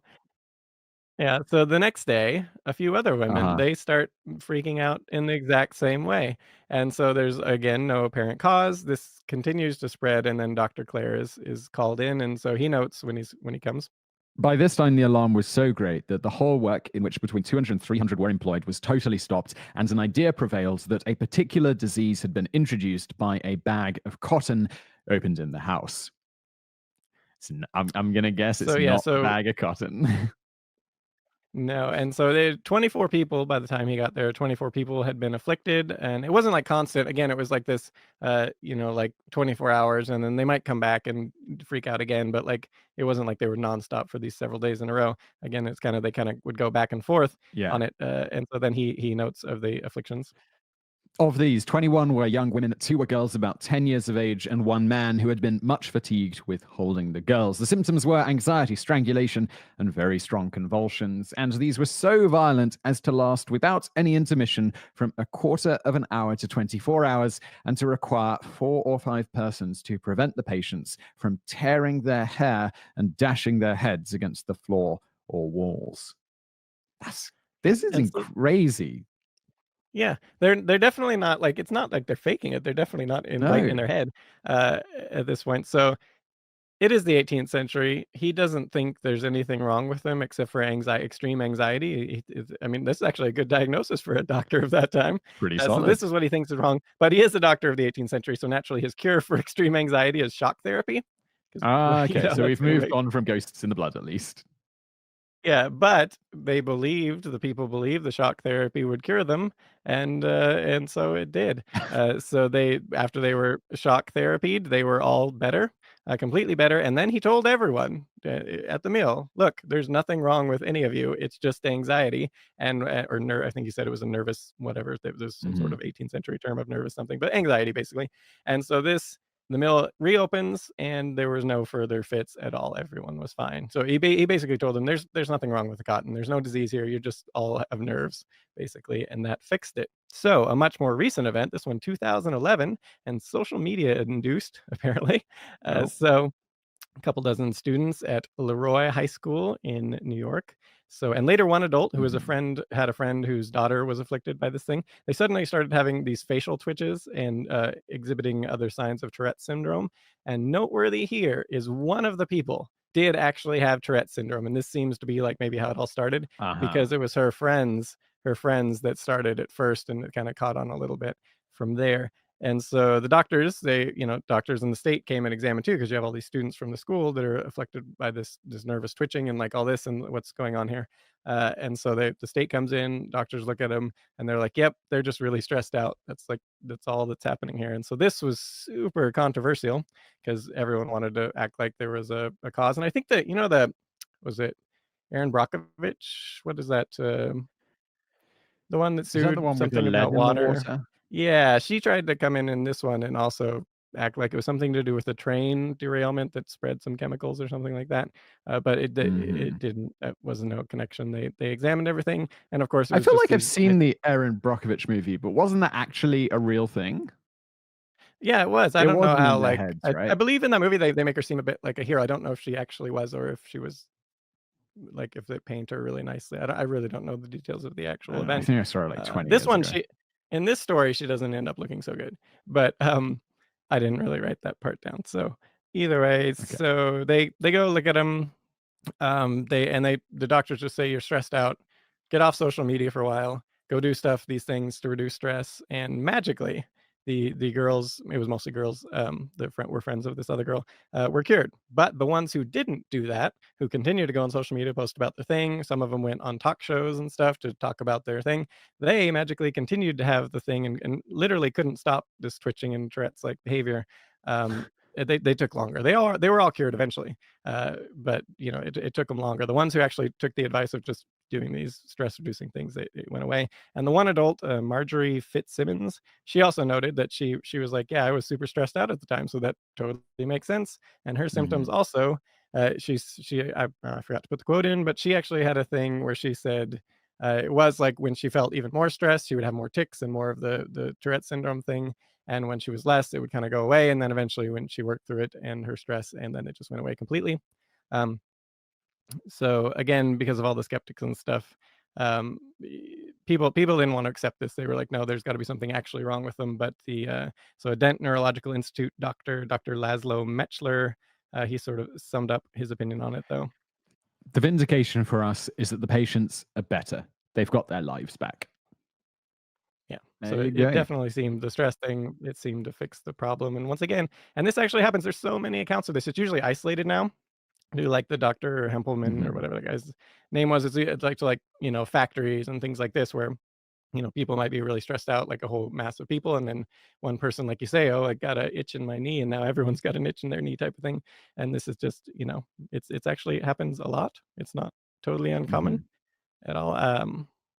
yeah. So the next day, a few other women Uh-huh. they start freaking out in the exact same way, and so there's again no apparent cause. This continues to spread, and then Dr. Clare is called in, and so he notes when he comes. By this time, the alarm was so great that the whole work, in which between 200 and 300 were employed, was totally stopped, and an idea prevailed that a particular disease had been introduced by a bag of cotton opened in the house. I'm going to guess it's So yeah, not a so bag of cotton. no, and so there 24 people by the time he got there, 24 people had been afflicted, and it wasn't like constant. Again, it was like this, like 24 hours, and then they might come back and freak out again, but like it wasn't like they were nonstop for these several days in a row. Again, it's kind of they kind of would go back and forth Yeah. on it, and so then he notes of the afflictions. Of these, 21 were young women, 2 were girls about 10 years of age, and 1 man who had been much fatigued with holding the girls. The symptoms were anxiety, strangulation, and very strong convulsions, and these were so violent as to last without any intermission from a quarter of an hour to 24 hours, and to require 4 or 5 persons to prevent the patients from tearing their hair and dashing their heads against the floor or walls. Yeah, This is and so crazy. yeah, they're definitely not like it's not like they're faking it. They're definitely not in right in No. their head at this point. So It is the 18th century. He doesn't think there's anything wrong with them except for extreme anxiety. I mean, this is actually a good diagnosis for a doctor of that time. Pretty So this solid. is what he thinks is wrong. But he is a doctor of the 18th century, so naturally his cure for extreme anxiety is shock therapy. Because Okay, so that's we've the moved way. on from ghosts in the blood at least. Yeah, but the people believed the shock therapy would cure them, and so it did. So they after they were shock therapied, they were all better, completely better, and then he told everyone, at the meal, "Look, there's nothing wrong with any of you, it's just anxiety," and, or I think he said it was a nervous whatever, there's some sort Hmm. of 18th century term of nervous something, but anxiety basically, and so the mill reopens and there was no further fits at all. Everyone was fine. So he basically told them there's nothing wrong with the cotton. There's no disease here. You just all have nerves, basically, and that fixed it. So a much more recent event, this one 2011, and social media induced apparently. Oh. So a couple dozen students at Leroy High School in New York. So, and later one adult who was a Hmm. friend had a friend whose daughter was afflicted by this thing. They suddenly started having these facial twitches and exhibiting other signs of Tourette syndrome. And noteworthy here is one of the people did actually have Tourette syndrome, and this seems to be like maybe how it all started Uh-huh. because it was her friends that started at first, and it kind of caught on a little bit from there. And so the doctors, doctors in the state came and examined too, because you have all these students from the school that are afflicted by this nervous twitching and like all this and what's going on here. And so the state comes in, doctors look at them, and they're like, "Yep, they're just really stressed out. That's all that's happening here." And so this was super controversial because everyone wanted to act like there was a cause. And I think that was it Aaron Brockovich? What is that? The one that Is that the sued one with the something lead about in the water. water? Yeah, she tried to come in this one and also act like it was something to do with a train derailment that spread some chemicals or something like that, but it Hmm. didn't. That was no connection. They examined everything, and of course, it I was feel just like I've these seen the Erin Brockovich movie, but wasn't that actually a real thing? yeah, it was. I It don't know wasn't how, in their like heads, I right? believe in that movie, they make her seem a bit like a hero. I don't know if she actually was or if she was like, if they paint her really nicely. I really don't know the details of the I actual don't know. I event. think I saw it like 20 This years one, ago. she in this story, she doesn't end up looking so good, but, I didn't really write that part down, so either way, Okay. so they go look at him, the doctors just say, "You're stressed out. Get off social media for a while. Go do these things to reduce stress." And magically, the girls, it was mostly girls, that were friends of this other girl, were cured. But the ones who didn't do that, who continued to go on social media, post about their thing, some of them went on talk shows and stuff to talk about their thing. They magically continued to have the thing and literally couldn't stop this twitching and Tourette's like behavior. They took longer. They were all cured eventually, but it took them longer. The ones who actually took the advice of just doing these stress reducing things, it went away. And the one adult, Marjorie Fitzsimmons, she also noted that she was like, yeah, I was super stressed out at the time, so that totally makes sense. And her symptoms Hmm. also, I forgot to put the quote in, but she actually had a thing where she said. It was like when she felt even more stressed, she would have more tics and more of the Tourette syndrome thing, and when she was less, it would kind of go away, and then eventually when she worked through it and her stress, and then it just went away completely. um, so again, because of all the skeptics and stuff, people didn't want to accept this. They were like, no, there's got to be something actually wrong with them. But the so a Dent Neurological Institute Dr. Laszlo Mechler, he sort of summed up his opinion on it though. The vindication for us is that the patients are better. They've got their lives back. Yeah. There So you it go. definitely seemed the stress thing, it seemed to fix the problem. And once again, and this actually happens, there's so many accounts of this. It's usually isolated now. Do like the Dr. Hempelman or Hmm. whatever the guy's name was. It's like to like, factories and things like this where, people might be really stressed out, like a whole mass of people. And then one person, like you say, oh, I got an itch in my knee, and now everyone's got an itch in their knee type of thing. And this is just, it's actually it happens a lot. It's not totally uncommon Hmm. at all.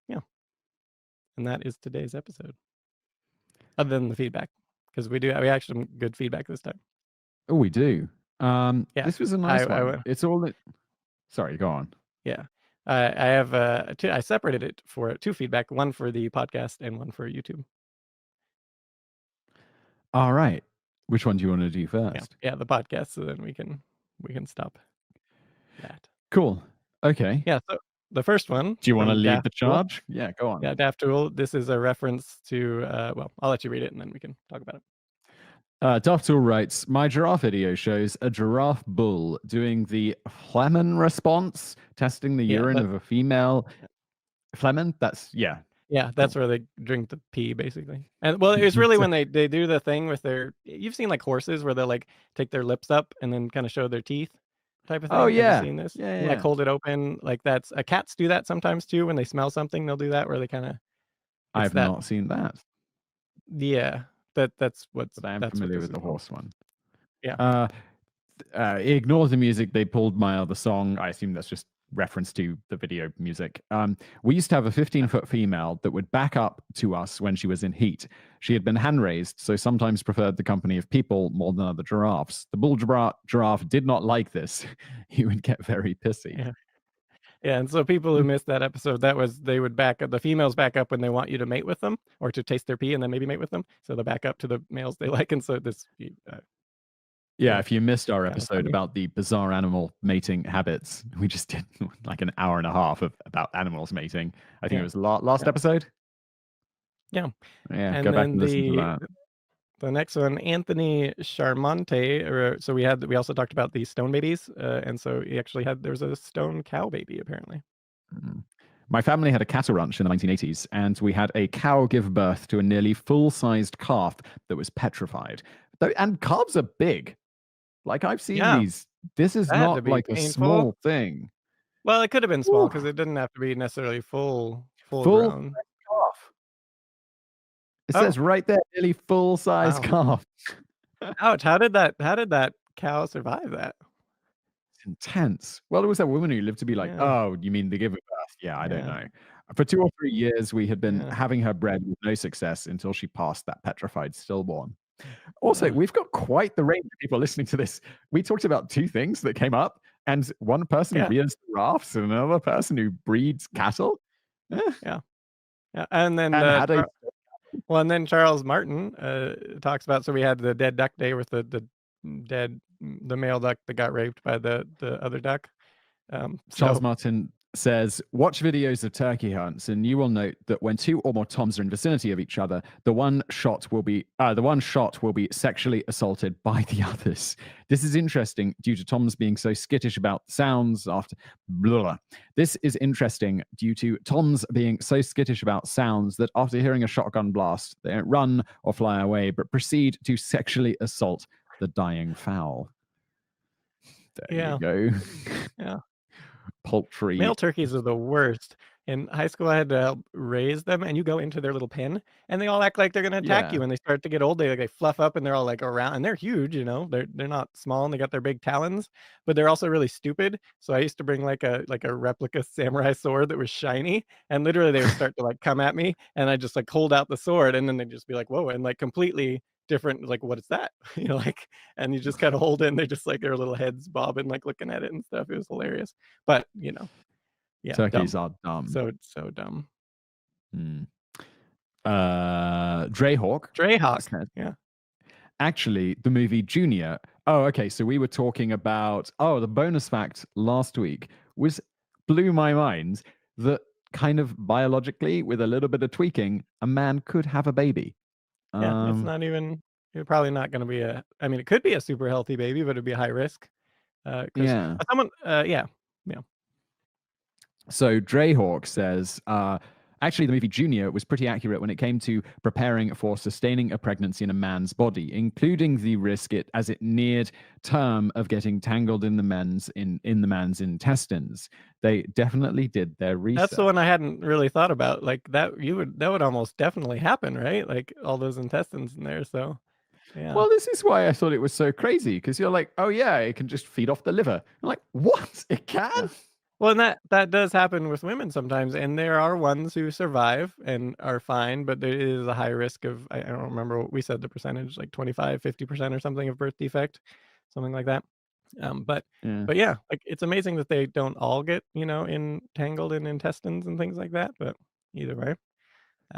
Yeah. And that is today's episode. Other than the feedback, because we actually some good feedback this time. Oh, we do. Yeah. This was a I nice I one. w It's all that. Sorry, go on. yeah. I have, two I separated it for 2 feedback, one for the podcast and one for YouTube. All right. Which one do you want to do Yeah. first? Yeah, the podcast, so then we can stop that. Cool. Okay. Yeah, so the first one Do you want to from lead Daft the Tool. charge? Yeah, go on. Yeah, Daft Tool, this is a reference to, well, I'll let you read it and then we can talk about it. Dovetool writes, my giraffe video shows a giraffe bull doing the Flehmen response, testing the Yeah, urine of a female. Flehmen? yeah, that's Cool. where they drink the pee, basically. And well, it's really when they do the thing with their. You've seen like horses where they'll like take their lips up and then kind of show their teeth, type of Oh, thing. Have you yeah. seen this? Yeah, And like yeah. hold it open, like that's cats do that sometimes too. When they smell something, they'll do that where they kind of. I It's have that. not seen that, Yeah, that's what but I am familiar this with is the called. horse one. Yeah. Ignore the music. They pulled my other song. I assume that's just reference to the video music. We used to have a 15-foot female that would back up to us when she was in heat. She had been hand raised, so sometimes preferred the company of people more than other giraffes. The bull giraffe did not like this. He would get very pissy. Yeah. Yeah, and so people who missed that episode, that was they would back up. The females back up when they want you to mate with them or to taste their pee and then maybe mate with them. So they'll back up to the males they like, and so this. Yeah, Yeah, if you missed our kind of episode funny. about the bizarre animal mating habits, we just did like an hour and a half about animals mating. I think Yeah, it was last yeah, episode. yeah. Yeah, go And back then and listen to that. the next one, Anthony Charmante. So we also talked about the stone babies, and so he actually there was a stone cow baby apparently. Mm. My family had a cattle ranch in the 1980s, and we had a cow give birth to a nearly full-sized calf that was petrified. And calves are big. Like I've seen Yeah, these. This is that had to not be like a painful. small thing. Well, it could have been small Woo. because it didn't have to be necessarily full Full grown. calf. It Oh, says right there, nearly full-sized wow. calf. Ouch! How did that cow survive that? Intense. Well, there was that woman who lived to be like, Yeah, oh, you mean they give it birth? Yeah, I don't yeah, know. For 2 or 3 years, we had been yeah, having her bred with no success until she passed that petrified stillborn. Also, uh, we've got quite the range of people listening to this. We talked about two things that came up, and one person yeah, rears giraffes, and another person who breeds cattle, eh, yeah, yeah, and then, and had a well, and then Charles Martin, talks about so we had the dead duck day with the the male duck that got raped by the other duck, Charles so Martin says, watch videos of turkey hunts, and you will note that when two or more toms are in vicinity of each other, the one shot will be sexually assaulted by the others. This is interesting due to toms being so skittish about sounds after blah. This is interesting due to toms being so skittish about sounds that after hearing a shotgun blast, they don't run or fly away, but proceed to sexually assault the dying fowl. There you yeah, go. yeah. Poultry. Male turkeys are the worst. In high school, I had to help raise them, and you go into their little pen, and they all act like they're gonna attack you. Yeah. When they start to get old, they fluff up, and they're all like around, and they're huge. They're not small, and they got their big talons, but they're also really stupid. So I used to bring like a replica samurai sword that was shiny, and literally they would start to like come at me, and I just like hold out the sword, and then they'd just be like, "Whoa!" and like completely different. Like, what is that? Like, and you just kind of hold it, and they're just like their little heads bobbing, like looking at it and stuff. It was hilarious, but yeah, Turkeys dumb. are dumb. So dumb. Hmm. Dreyhawk Dreyhawk. said, Yeah. actually, the movie Junior. Oh, okay. So we were talking about, the bonus fact last week blew my mind that kind of biologically, with a little bit of tweaking, a man could have a baby. Yeah, it's not even you're probably not gonna be I mean, it could be a super healthy baby, but it'd be high risk. 'Cause Yeah. someone yeah. Yeah. So Dreyhawk says, actually, the movie Junior was pretty accurate when it came to preparing for sustaining a pregnancy in a man's body, including the risk as it neared term of getting tangled in the man's intestines. They definitely did their That's the research. one I hadn't really thought about, like, that would almost definitely happen, right? Like, all those intestines in there, so, yeah. Well, this is why I thought it was so crazy, because you're like, oh yeah, it can just feed off the liver. I'm like, what? It can? Yeah. Well, and that does happen with women sometimes, and there are ones who survive and are fine, but there is a high risk of I don't remember what we said the percentage, like 25, 50% or something of birth defect, something like that. But Yeah. but yeah, like it's amazing that they don't all get, entangled in intestines and things like that, but either way.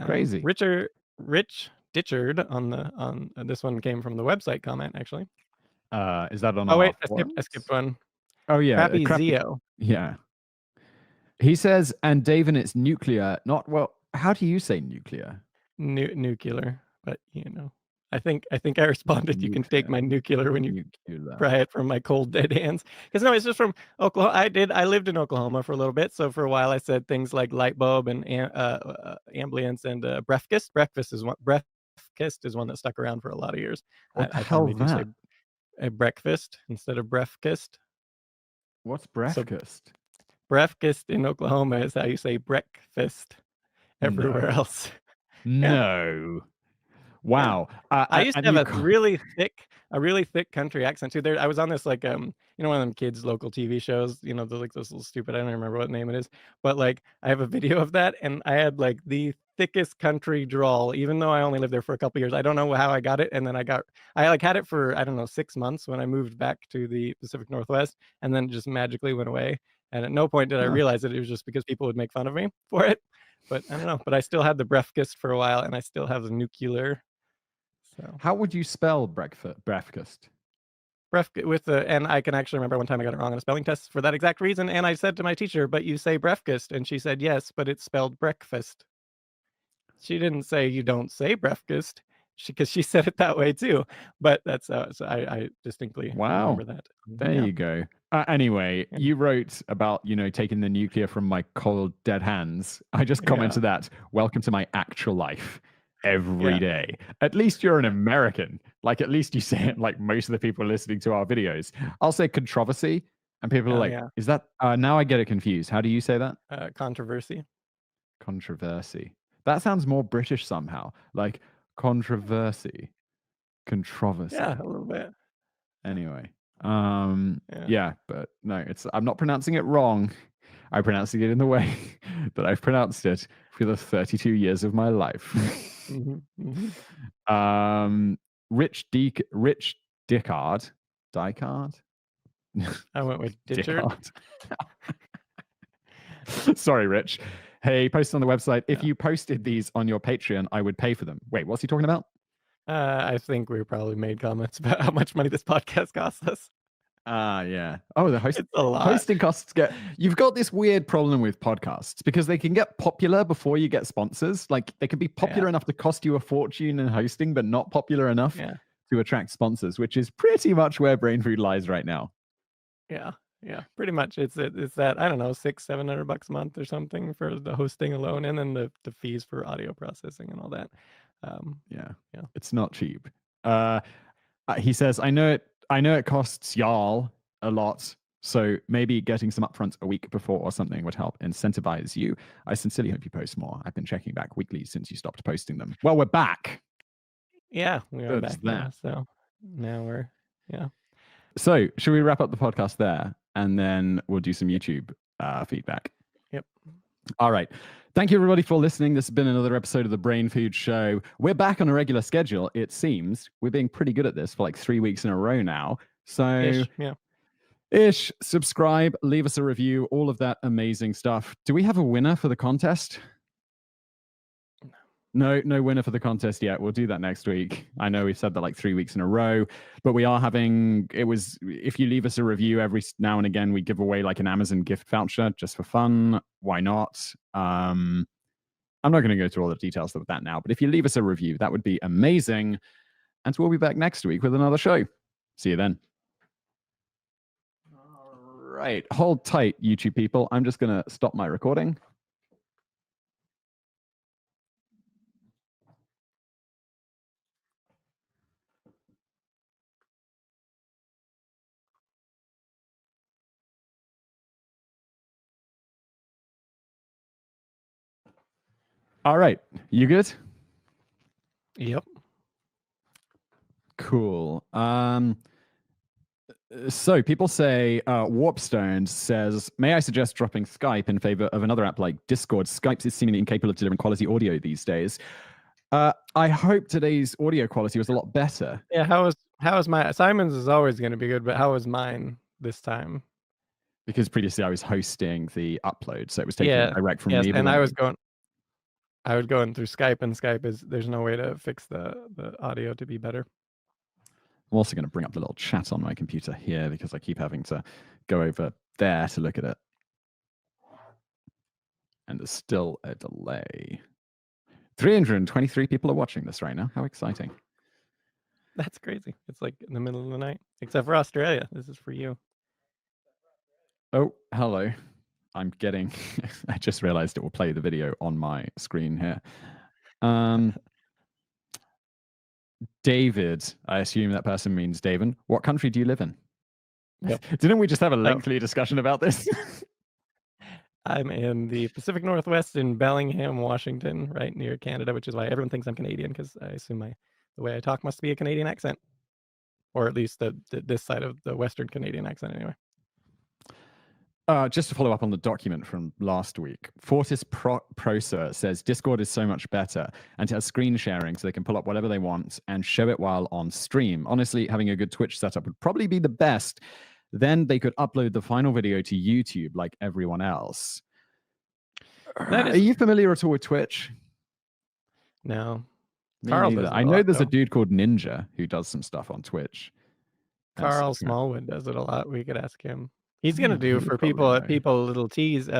Crazy. Rich Ditchard on this one came from the website comment actually. Is that on Oh our wait, I skipped forums? one. Oh yeah, Crappy Zeo. Yeah. He says, and Dave, it's nuclear, not well. How do you say nuclear? Nuclear, but I think I responded, "You can take my nuclear when you pry it from my cold dead hands." Because no, it's just from Oklahoma. I lived in Oklahoma for a little bit, so for a while I said things like light bulb and ambience and breakfast. Breakfast is one that stuck around for a lot of years. What the I hell finally do say that? a breakfast instead of breakfast. What's So breakfast? breakfast in Oklahoma is how you say breakfast everywhere No. else. Yeah. No. Yeah. Wow. I used And to have you a really thick country accent too. There I was on this like, one of them kids local TV shows, they're like those little stupid, I don't remember what name it is, but like I have a video of that and I had like the thickest country drawl, even though I only lived there for a couple years. I don't know how I got it, and then I like had it for, I don't know, 6 months when I moved back to the Pacific Northwest, and then it just magically went away. And at no point did I Huh. realize that it was just because people would make fun of me for it. But I don't know. But I still had the breakfast for a while, and I still have the nuclear. So How would you spell breakfast? and I can actually remember one time I got it wrong on a spelling test for that exact reason, and I said to my teacher, "But you say breakfast," and she said, "Yes, but it's spelled breakfast." She didn't say you don't say breakfast, because she said it that way too. But that's so I distinctly Wow. remember that. There Yeah, you go. Anyway, yeah, you wrote about, taking the nuclear from my cold, dead hands. I just yeah, commented that. Welcome to my actual life every yeah. day. At least you're an American. Like, at least you say it like most of the people listening to our videos. I'll say controversy, and people are Oh like, yeah, is that, now I get it confused. How do you say that? controversy. Controversy. That sounds more British somehow. Like, controversy, Yeah, controversy. a little bit. Anyway, Yeah. yeah, but no, I'm not pronouncing it wrong. I'm pronouncing it in the way that I've pronounced it for the 32 years of my life. Mhm, mhm. um, Rich Dickard, Dicard, I went with Ditchard. Dickard. Sorry, Rich. Hey, post on the website. If Yeah. you posted these on your Patreon, I would pay for them. Wait, what's he talking about? I think we probably made comments about how much money this podcast costs us. Yeah. Oh, the It's a lot. hosting costs you've got this weird problem with podcasts because they can get popular before you get sponsors. Like they can be popular Yeah, enough to cost you a fortune in hosting, but not popular enough yeah, to attract sponsors, which is pretty much where BrainFood lies right now. yeah, yeah. Pretty much, it's that, I don't know, $600-700 a month or something for the hosting alone, and then the fees for audio processing and all that. Yeah. Yeah, It's not cheap. Uh he says, I know it costs y'all a lot. So maybe getting some upfronts a week before or something would help incentivize you. I sincerely hope you post more. I've been checking back weekly since you stopped posting them. Well, we're back. yeah, we are There's back now. that. So now yeah, So, should we wrap up the podcast there and then we'll do some YouTube feedback? yep. All right. Thank you, everybody, for listening. This has been another episode of the Brain Food Show. We're back on a regular schedule, it seems. We're being pretty good at this for like 3 weeks in a row now. So, Yeah. subscribe, leave us a review, all of that amazing stuff. Do we have a winner for the contest? No winner for the contest yet. We'll do that next week. I know we've said that like 3 weeks in a row, but we are having, if you leave us a review every now and again, we give away like an Amazon gift voucher just for fun. Why not? I'm not going to go through all the details of that now, but if you leave us a review, that would be amazing. And we'll be back next week with another show. See you then. All right. Hold tight, YouTube people. I'm just going to stop my recording. All right. You good? Yep. Cool. So people say Warpstone says, may I suggest dropping Skype in favor of another app like Discord? Skype is seemingly incapable of delivering quality audio these days. I hope today's audio quality was a lot better. Yeah, how is my Simon's is always going to be good, but how is mine this time? Because previously I was hosting the upload, so it was taking it direct from yes, me. and I was going through Skype, and there's no way to fix the audio to be better. I'm also going to bring up the little chat on my computer here because I keep having to go over there to look at it. And there's still a delay. 323 people are watching this right now. How exciting. That's crazy. It's like in the middle of the night, except for Australia. This is for you. Oh, hello. I'm getting. I just realized it will play the video on my screen here. David, I assume that person means David. What country do you live in? Yep. Didn't we just have a Oh, lengthy discussion about this? I'm in the Pacific Northwest in Bellingham, Washington, right near Canada, which is why everyone thinks I'm Canadian because I assume the way I talk must be a Canadian accent, or at least this side of the Western Canadian accent, anyway. Just to follow up on the document from last week, Fortis Prosa says Discord is so much better and it has screen sharing so they can pull up whatever they want and show it while on stream. Honestly, having a good Twitch setup would probably be the best. Then they could upload the final video to YouTube like everyone else. Are you familiar at all with Twitch? No. Me Carl neither. does it I a know lot, there's a though. dude called Ninja who does some stuff on Twitch. Carl Smallwood does it a lot. We could ask him. He's gonna He do would for probably people know. a little tease.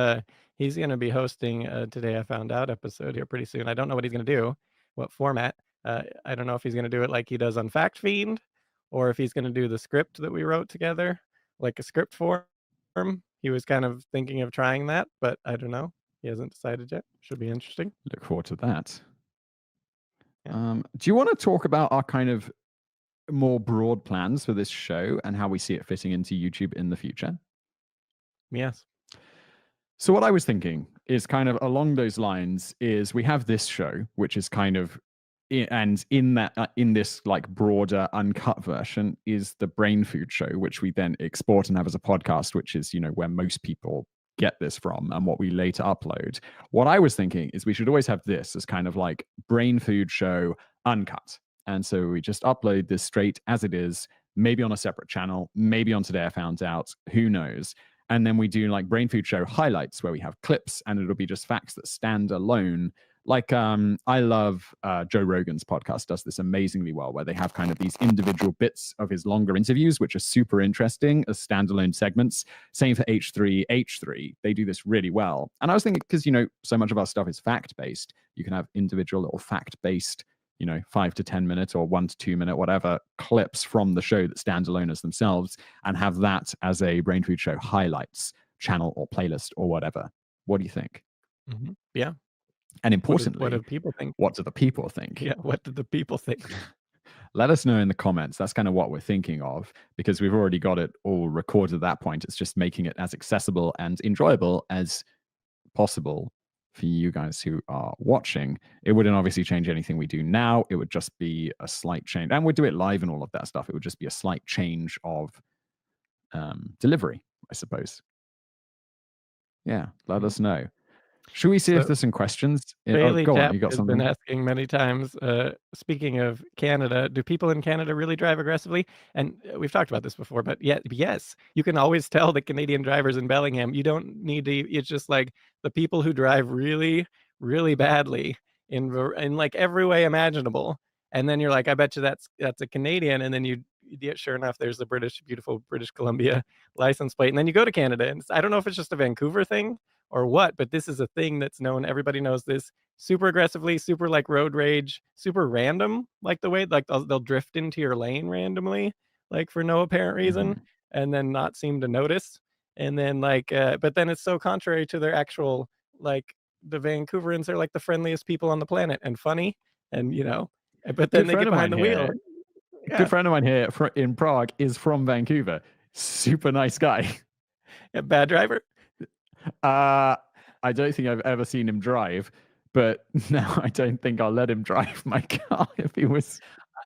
He's gonna be hosting Today I Found Out episode here pretty soon. I don't know what he's gonna do, what format. I don't know if he's gonna do it like he does on Fact Fiend, or if he's gonna do the script that we wrote together, like a script form. He was kind of thinking of trying that, but I don't know. He hasn't decided yet. Should be interesting. Look forward to that. Yeah. Do you want to talk about our kind of more broad plans for this show and how we see it fitting into YouTube in the future? Yes. So what I was thinking is kind of along those lines is we have this show, which is kind of, and in that in this like broader uncut version is the BrainFood show, which we then export and have as a podcast, which is, you know, where most people get this from and what we later upload. What I was thinking is we should always have this as kind of like BrainFood show uncut. And so we just upload this straight as it is, maybe on a separate channel, maybe on Today I Found Out, who knows. And then we do like BrainFood show highlights where we have clips and it'll be just facts that stand alone. Like I love Joe Rogan's podcast does this amazingly well, where they have kind of these individual bits of his longer interviews, which are super interesting as standalone segments. Same for H3H3. They do this really well. And I was thinking, because, you know, so much of our stuff is fact-based, you can have individual little fact-based, you know, 5 to 10 minute or 1 to 2 minute, whatever, clips from the show that stand alone as themselves and have that as a BrainFood show highlights channel or playlist or whatever. What do you think? Mm-hmm. Yeah. And importantly, what do people think? What do the people think? Yeah, what do the people think? Let us know in the comments. That's kind of what we're thinking of because we've already got it all recorded at that point. It's just making it as accessible and enjoyable as possible for you guys who are watching. It wouldn't obviously change anything we do now. It would just be a slight change. And we'd do it live and all of that stuff. It would just be a slight change of delivery, I suppose. Yeah, let us know. Should we see if there's some questions? Bailey go on. Japp You got has something? been asking many times, speaking of Canada, do people in Canada really drive aggressively? And we've talked about this before, but yes, you can always tell the Canadian drivers in Bellingham. You don't need to, it's just like the people who drive really, really badly in like every way imaginable. And then you're like, I bet you that's a Canadian. And then sure enough, there's the beautiful British Columbia license plate. And then you go to Canada, and I don't know if it's just a Vancouver thing or what, but this is a thing that's known. Everybody knows this. Super aggressively, super like road rage, super random, like the way like they'll drift into your lane randomly, like for no apparent reason, and then not seem to notice. And then like, but then it's so contrary to their actual, like the Vancouverans are like the friendliest people on the planet and funny, and you know, but then they get behind the wheel. Yeah. Good friend of mine here in Prague is from Vancouver. Super nice guy. A bad driver. I don't think I've ever seen him drive, but now I don't think I'll let him drive my car if he was.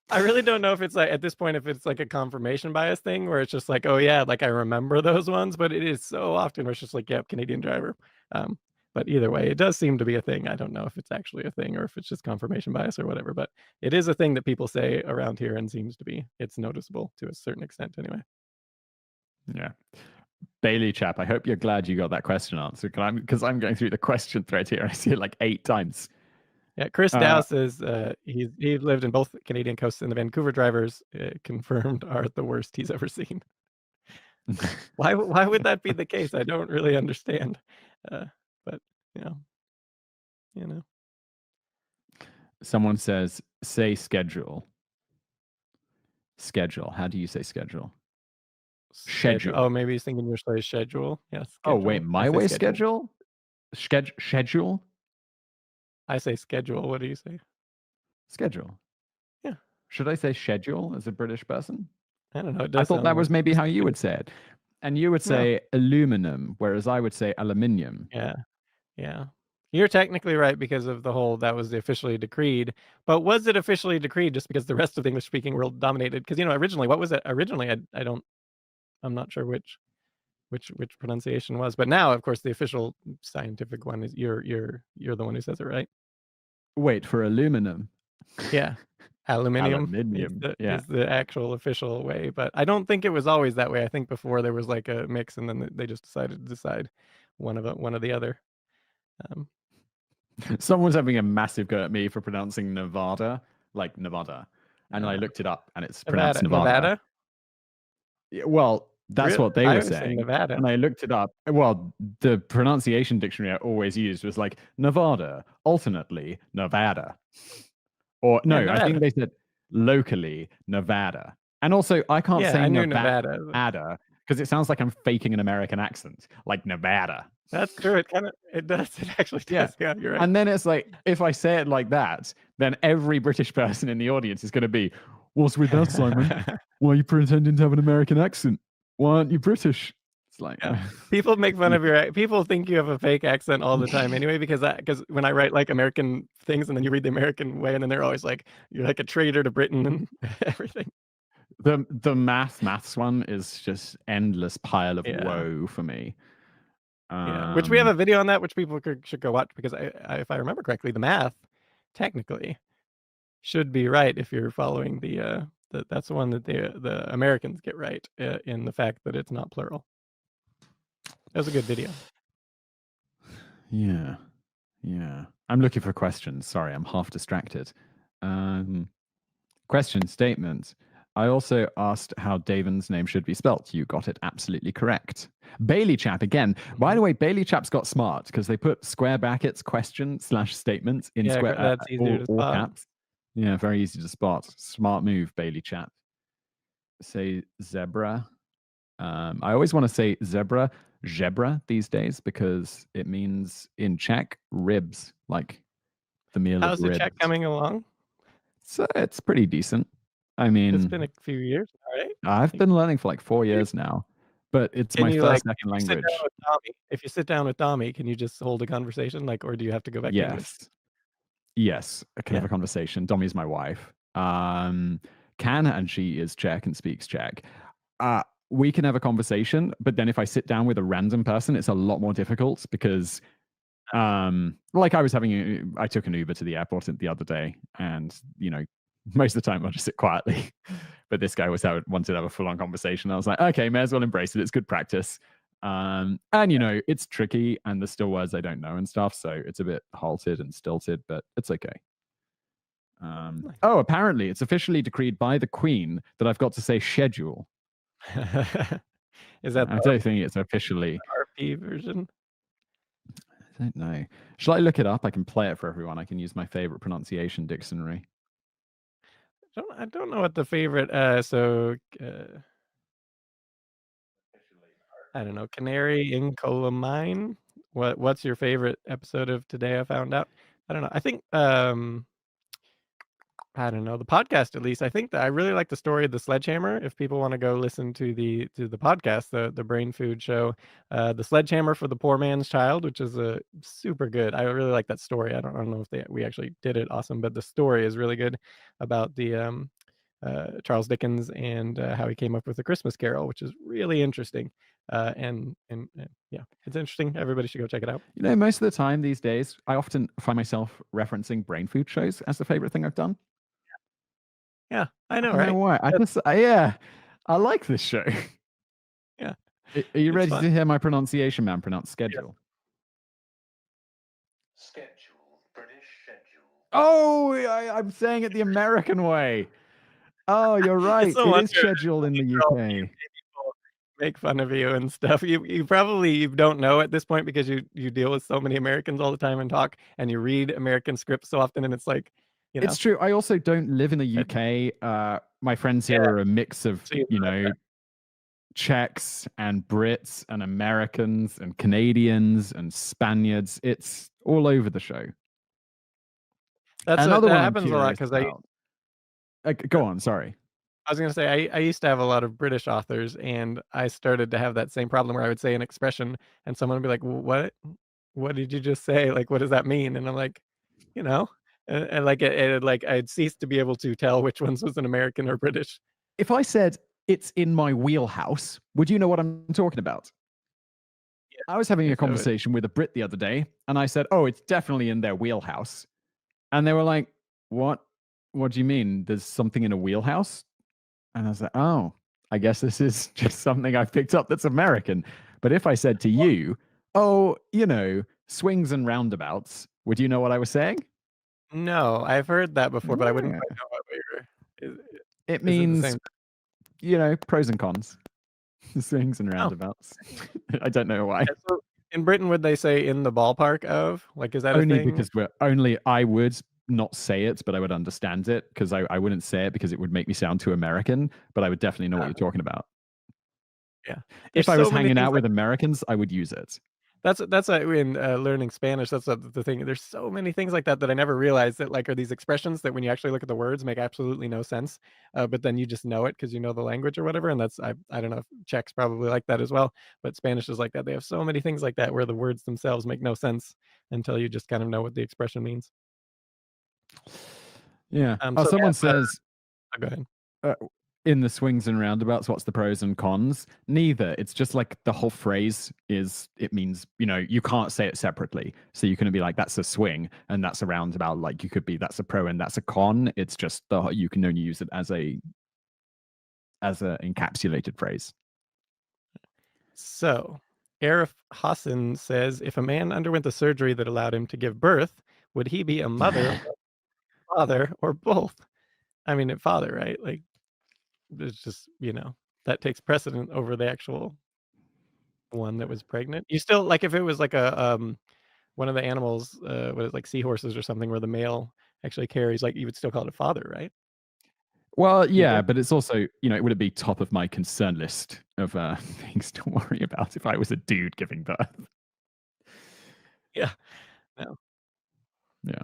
I really don't know if it's like at this point, if it's like a confirmation bias thing where it's just like, oh yeah, like I remember those ones, but it is so often where it's just like, yep, Canadian driver. But either way, it does seem to be a thing. I don't know if it's actually a thing or if it's just confirmation bias or whatever, but it is a thing that people say around here and seems to be, it's noticeable to a certain extent anyway. Yeah. Bailey chap, I hope you're glad you got that question answered because I'm going through the question thread here. I see it like 8 times. Yeah, Chris Dow says he's lived in both Canadian coasts, and the Vancouver drivers confirmed are the worst he's ever seen. Why would that be the case? I don't really understand. But you know. Someone says, say schedule. Schedule. How do you say schedule? Schedule. Schedule. Oh, maybe he's thinking your say schedule. Yeah, Oh, wait, schedule. I my say way schedule. schedule? Schedule? I say schedule. What do you say? Schedule. Yeah. Should I say schedule as a British person? I don't know. It I does thought sound that more was maybe how you would sophisticated. say it. And you would No. say aluminum, whereas I would say aluminium. Yeah. Yeah. You're technically right because of the whole that was the officially decreed. But was it officially decreed just because the rest of the English speaking world dominated? Because originally, what was it? Originally, I'm not sure which pronunciation was. But now, of course, the official scientific one is you're the one who says it, right? Wait, for aluminum. Yeah. Aluminium Aluminium. Yeah. is the actual official way, but I don't think it was always that way. I think before there was like a mix, and then they just decided to decide one of the other. Someone's having a massive go at me for pronouncing Nevada like Nevada. And I looked it up and it's pronounced Nevada. Nevada? Yeah, well, that's Really? what they I were always say saying. Nevada. And I looked it up. Well, the pronunciation dictionary I always used was like Nevada, alternately Nevada. Or Yeah, no, I think Nevada. they said locally Nevada. And also, I can't Yeah, say I knew Nevada Nevada. because it sounds like I'm faking an American accent, like Nevada. That's true. It does. It actually Yeah. does. Yeah, you're right. And then it's like, if I say it like that, then every British person in the audience is going to be, what's with that, Simon? Why are you pretending to have an American accent? Why aren't you British? It's like, Yeah. People make fun of people think you have a fake accent all the time anyway, because when I write like American things and then you read the American way and then they're always like, you're like a traitor to Britain and everything. The maths one is just endless pile of Yeah. woe for me. Yeah, which we have a video on that, which people should go watch, because if I remember correctly, the math technically should be right if you're following that's the one that the Americans get right, in the fact that it's not plural. That was a good video. Yeah. I'm looking for questions. Sorry, I'm half distracted. Question statement. I also asked how Davin's name should be spelt. You got it absolutely correct. Bailey Chap again. By the way, Bailey Chap's got smart because they put square brackets question/statement in square that's easier to all spot. caps. Yeah, very easy to spot. Smart move, Bailey Chap. Say zebra. I always want to say zebra these days because it means in Czech ribs, like the meal How's of the ribs. Czech coming along? So it's pretty decent. I mean, It's been a few years, right? I've been learning for like 4 years now, but it's my first second language. If you sit down with Tommy, can you just hold a conversation, like, or do you have to go back to English? Yes, I can have a conversation. Dommy's my wife. And she is Czech and speaks Czech. We can have a conversation, but then if I sit down with a random person, it's a lot more difficult because like I took an Uber to the airport the other day, and most of the time I'll just sit quietly. But this guy wanted to have a full-on conversation. I was like, okay, may as well embrace it. It's good practice. And it's tricky, and there's still words I don't know and stuff, so it's a bit halted and stilted, but it's okay. Oh, apparently it's officially decreed by the Queen that I've got to say schedule. Is that I don't think it's officially RP version? I don't know. Shall I look it up? I can play it for everyone. I can use my favorite pronunciation dictionary. I don't know what the favorite. I don't know. Canary in Colamine. What's your favorite episode of Today I Found Out? I don't know. I think I don't know, the podcast at least. I think that I really like the story of the sledgehammer. If people want to go listen to the podcast, the BrainFood show, the sledgehammer for the poor man's child, which is a super good. I really like that story. I don't know if we actually did it awesome, but the story is really good about the Charles Dickens and how he came up with the Christmas Carol, which is really interesting. And yeah, it's interesting. Everybody should go check it out. Most of the time these days, I often find myself referencing BrainFood shows as the favorite thing I've done. Yeah, I know, right? I don't know why. I like this show. Yeah. Are you ready to hear my pronunciation, man? Pronounce schedule. Yeah. Schedule. British schedule. Oh, I'm saying it the American way. Oh, you're right. It is scheduled in the UK. People make fun of you and stuff. You probably don't know at this point because you deal with so many Americans all the time and talk, and you read American scripts so often, and it's like, You know, It's true. I also don't live in the It- UK. My friends here Yeah. are a mix of, So you you know, Czechs and Brits and Americans and Canadians and Spaniards. It's all over the show. that Another one I'm happens a lot curious because about. Go on, sorry. I was gonna say I used to have a lot of British authors, and I started to have that same problem where I would say an expression, and someone would be like, "What? What did you just say? Like, what does that mean?" And I'm like, you know, and like like I'd ceased to be able to tell which ones was an American or British. If I said it's in my wheelhouse, would you know what I'm talking about? Yeah, I was having a yes, I would. conversation with a Brit the other day, and I said, "Oh, it's definitely in their wheelhouse." And they were like, "What? What do you mean? There's something in a wheelhouse?" And I was like, "Oh, I guess this is just something I've picked up that's American." But if I said to you, "Oh, you know, swings and roundabouts," would you know what I was saying? No, I've heard that before, but I wouldn't Yeah. quite know what we were. Is, It is it the means, same? you know, pros and cons, swings and Oh, roundabouts. I don't know why. yeah, so in Britain, would they say in the ballpark of? Like, is that a Only thing? because I would not say it, but I would understand it because I wouldn't say it because it would make me sound too American, but I would definitely know what Uh, you're talking about. yeah, If there's I was so many hanging things out with Americans, I would use it. that's in learning Spanish. That's the thing. There's so many things like that that I never realized that like are these expressions that when you actually look at the words make absolutely no sense, but then you just know it because you know the language or whatever. And that's I don't know if Czechs probably like that as well, but Spanish is like that. They have so many things like that where the words themselves make no sense until you just kind of know what the expression means. Yeah. Oh, So someone says go ahead. uh, in the swings and roundabouts, what's the pros and cons? Neither. It's just like the whole phrase is, it means, you know, you can't say it separately. So you couldn't be like, that's a swing and that's a roundabout. Like you could be, that's a pro and that's a con. It's just you can only use it as a encapsulated phrase. So, Arif Hassan says, if a man underwent the surgery that allowed him to give birth, would he be a mother, father, or both? I mean, a father, right? Like, it's just, that takes precedent over the actual one that was pregnant. You still like if it was like a one of the animals, what is like seahorses or something where the male actually carries, like you would still call it a father, right? Well, yeah, Either. but it's also, you know, it would be top of my concern list of things to worry about if I was a dude giving birth. Yeah. No. Yeah.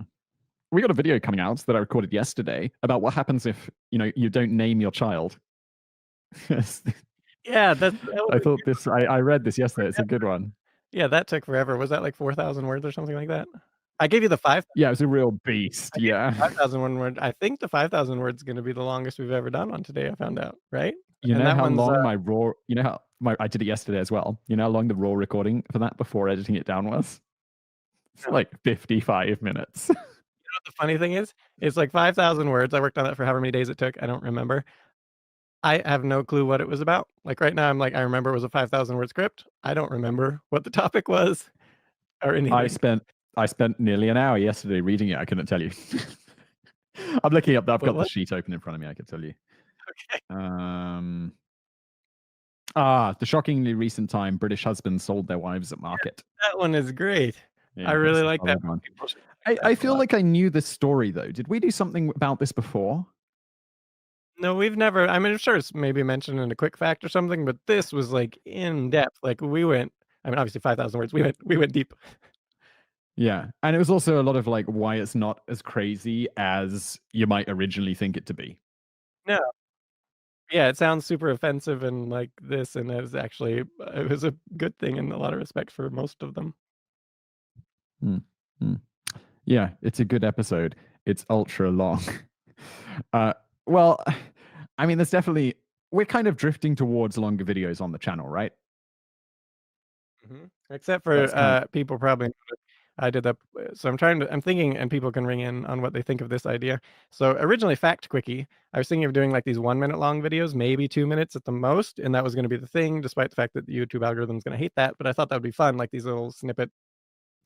We got a video coming out that I recorded yesterday about what happens if, you know, you don't name your child. Yeah, that was I a thought good this, I read this yesterday. It's a good one. Yeah, that took forever. Was that like 4,000 words or something like that? I gave you the 5 Yeah, it was a real beast. I gave Yeah. you the 5,000 word. I think the 5,000 words is gonna be the longest we've ever done one today, I found out, right? You And know that how one's, long my raw, you know how I did it yesterday as well. You know how long the raw recording for that before editing it down was? It's no. like 55 minutes. You know what the funny thing is? It's like 5,000 words. I worked on that for however many days it took. I don't remember. I have no clue what it was about. Like right now, I'm like, I remember it was a 5,000 word script. I don't remember what the topic was or I anything. spent I spent nearly an hour yesterday reading it. I couldn't tell you. I'm looking up. I've What got the was sheet open in front of me. I could tell you. okay. The shockingly recent time British husbands sold their wives at market. That one is great. I Yeah, really that's a like that. solid one. People should like that I a feel lot. like I knew this story though. Did we do something about this before? No, we've never. I mean, I'm sure it's maybe mentioned in a quick fact or something, but this was like in depth. Like we went. I mean, obviously 5,000 words. We went deep. Yeah, and it was also a lot of like why it's not as crazy as you might originally think it to be. No, yeah, it sounds super offensive and like this, and it was a good thing in a lot of respects for most of them. Hmm. Hmm. Yeah, it's a good episode. It's ultra long. uh, well, I mean, there's definitely we're kind of drifting towards longer videos on the channel, right? Except for That's kind of people probably I did that. So I'm thinking, and people can ring in on what they think of this idea. So originally, Fact Quickie, I was thinking of doing like these 1 minute long videos, maybe 2 minutes at the most, and that was going to be the thing, despite the fact that the YouTube algorithm is going to hate that. But I thought that would be fun, like these little snippet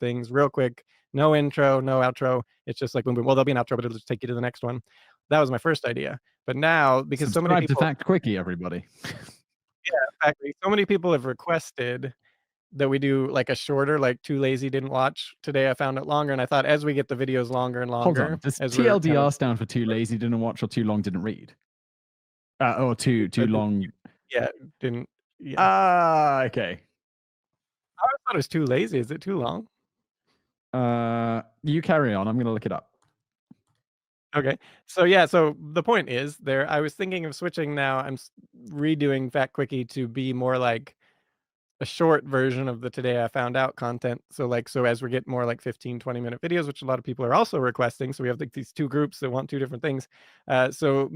things, real quick, no intro, no outro. It's just like boom, boom. Well, there'll be an outro, but it'll just take you to the next one. That was my first idea. But now, because so many subscribe to people, Fact Quickie, everybody. yeah, exactly, so many people have requested that we do like a shorter, like Too Lazy Didn't Watch. Today I found it longer, and I thought as we get the videos longer and Hold on. longer, Does as we're kind of TLDR stand for too lazy didn't watch or too long didn't read? Or too didn't- long. yeah, didn't yeah. Ah, okay. I always thought it was too lazy. Is it too long? You carry on. I'm gonna look it up. Okay. So yeah, so the point is there I was thinking of switching now. Redoing Fat Quickie to be more like a short version of the Today I Found Out content. So as we get more like 15, 20-minute videos, which a lot of people are also requesting. So we have like these two groups that want two different things. So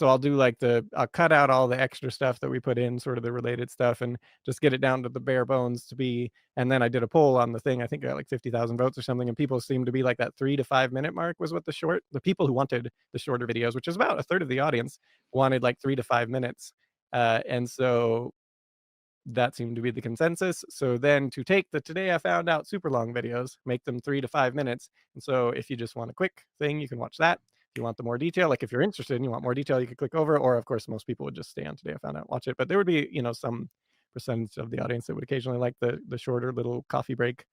I'll do like I'll cut out all the extra stuff that we put in, sort of the related stuff, and just get it down to the bare bones to be. And then I did a poll on the thing. I think I got like 50,000 votes or something. And people seem to be like that 3 to 5 minute mark was what the people who wanted the shorter videos, which is about a third of the audience, wanted like 3 to 5 minutes. And so that seemed to be the consensus. So then to take the Today I Found Out super long videos, make them 3 to 5 minutes. And so if you just want a quick thing, you can watch that. If you want the more detail, like if you're interested and you want more detail, you could click over. Or of course, most people would just stay on Today I Found Out and watch it. But there would be, some percentage of the audience that would occasionally like the shorter little coffee break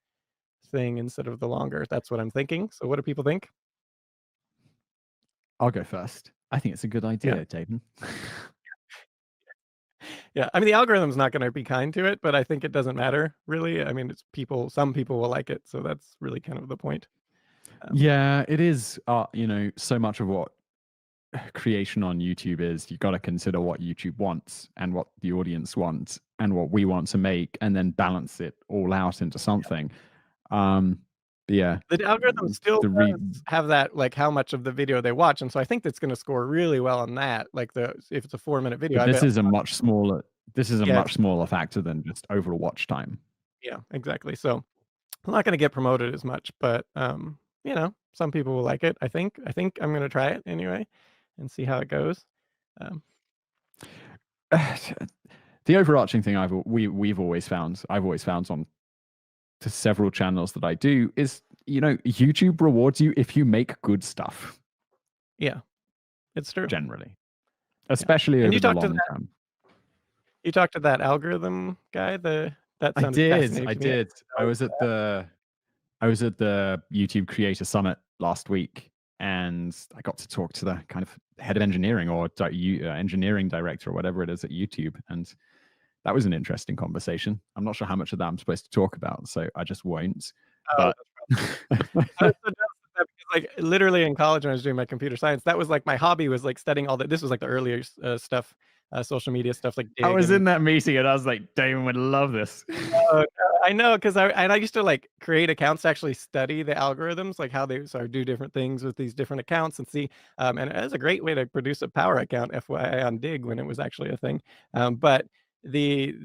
thing instead of the longer. That's what I'm thinking. So what do people think? I'll go first. I think it's a good idea, Jaden. Yeah, I mean, the algorithm's not gonna be kind to it, but I think it doesn't matter, really. I mean, it's some people will like it, so that's really kind of the point. Yeah, it is. So much of what creation on YouTube is, you got to consider what YouTube wants and what the audience wants and what we want to make, and then balance it all out into something. But yeah, The algorithm still the re- does have that, like, how much of the video they watch, and so I think that's gonna score really well on that, like, if it's a 4-minute video, but I this bet. is a much smaller. This is a Yeah, much smaller factor than just overall watch time. yeah, exactly, so I'm not gonna get promoted as much, but, some people will like it, I think I'm gonna try it anyway and see how it goes. Um, The overarching thing we've always found, I've always found on to several channels that I do is, YouTube rewards you if you make good stuff. yeah, it's true. Generally, Yeah. especially And over the long term. you talked to that algorithm guy, that I sounded did. fascinating I to me. did. I was at the YouTube Creator Summit last week, and I got to talk to the kind of head of engineering or engineering director or whatever it is at YouTube, and that was an interesting conversation. I'm not sure how much of that I'm supposed to talk about, so I just won't. Oh, But I was so jealous of that because, like, literally in college when I was doing my computer science, that was like my hobby was like studying all this was like the earlier stuff, social media stuff like I Dig was and in that meeting, and I was like, Damon would love this. no, I know because I used to like create accounts to actually study the algorithms, like how they sort of do different things with these different accounts and see. And it was a great way to produce a power account, FYI, on Dig when it was actually a thing. But the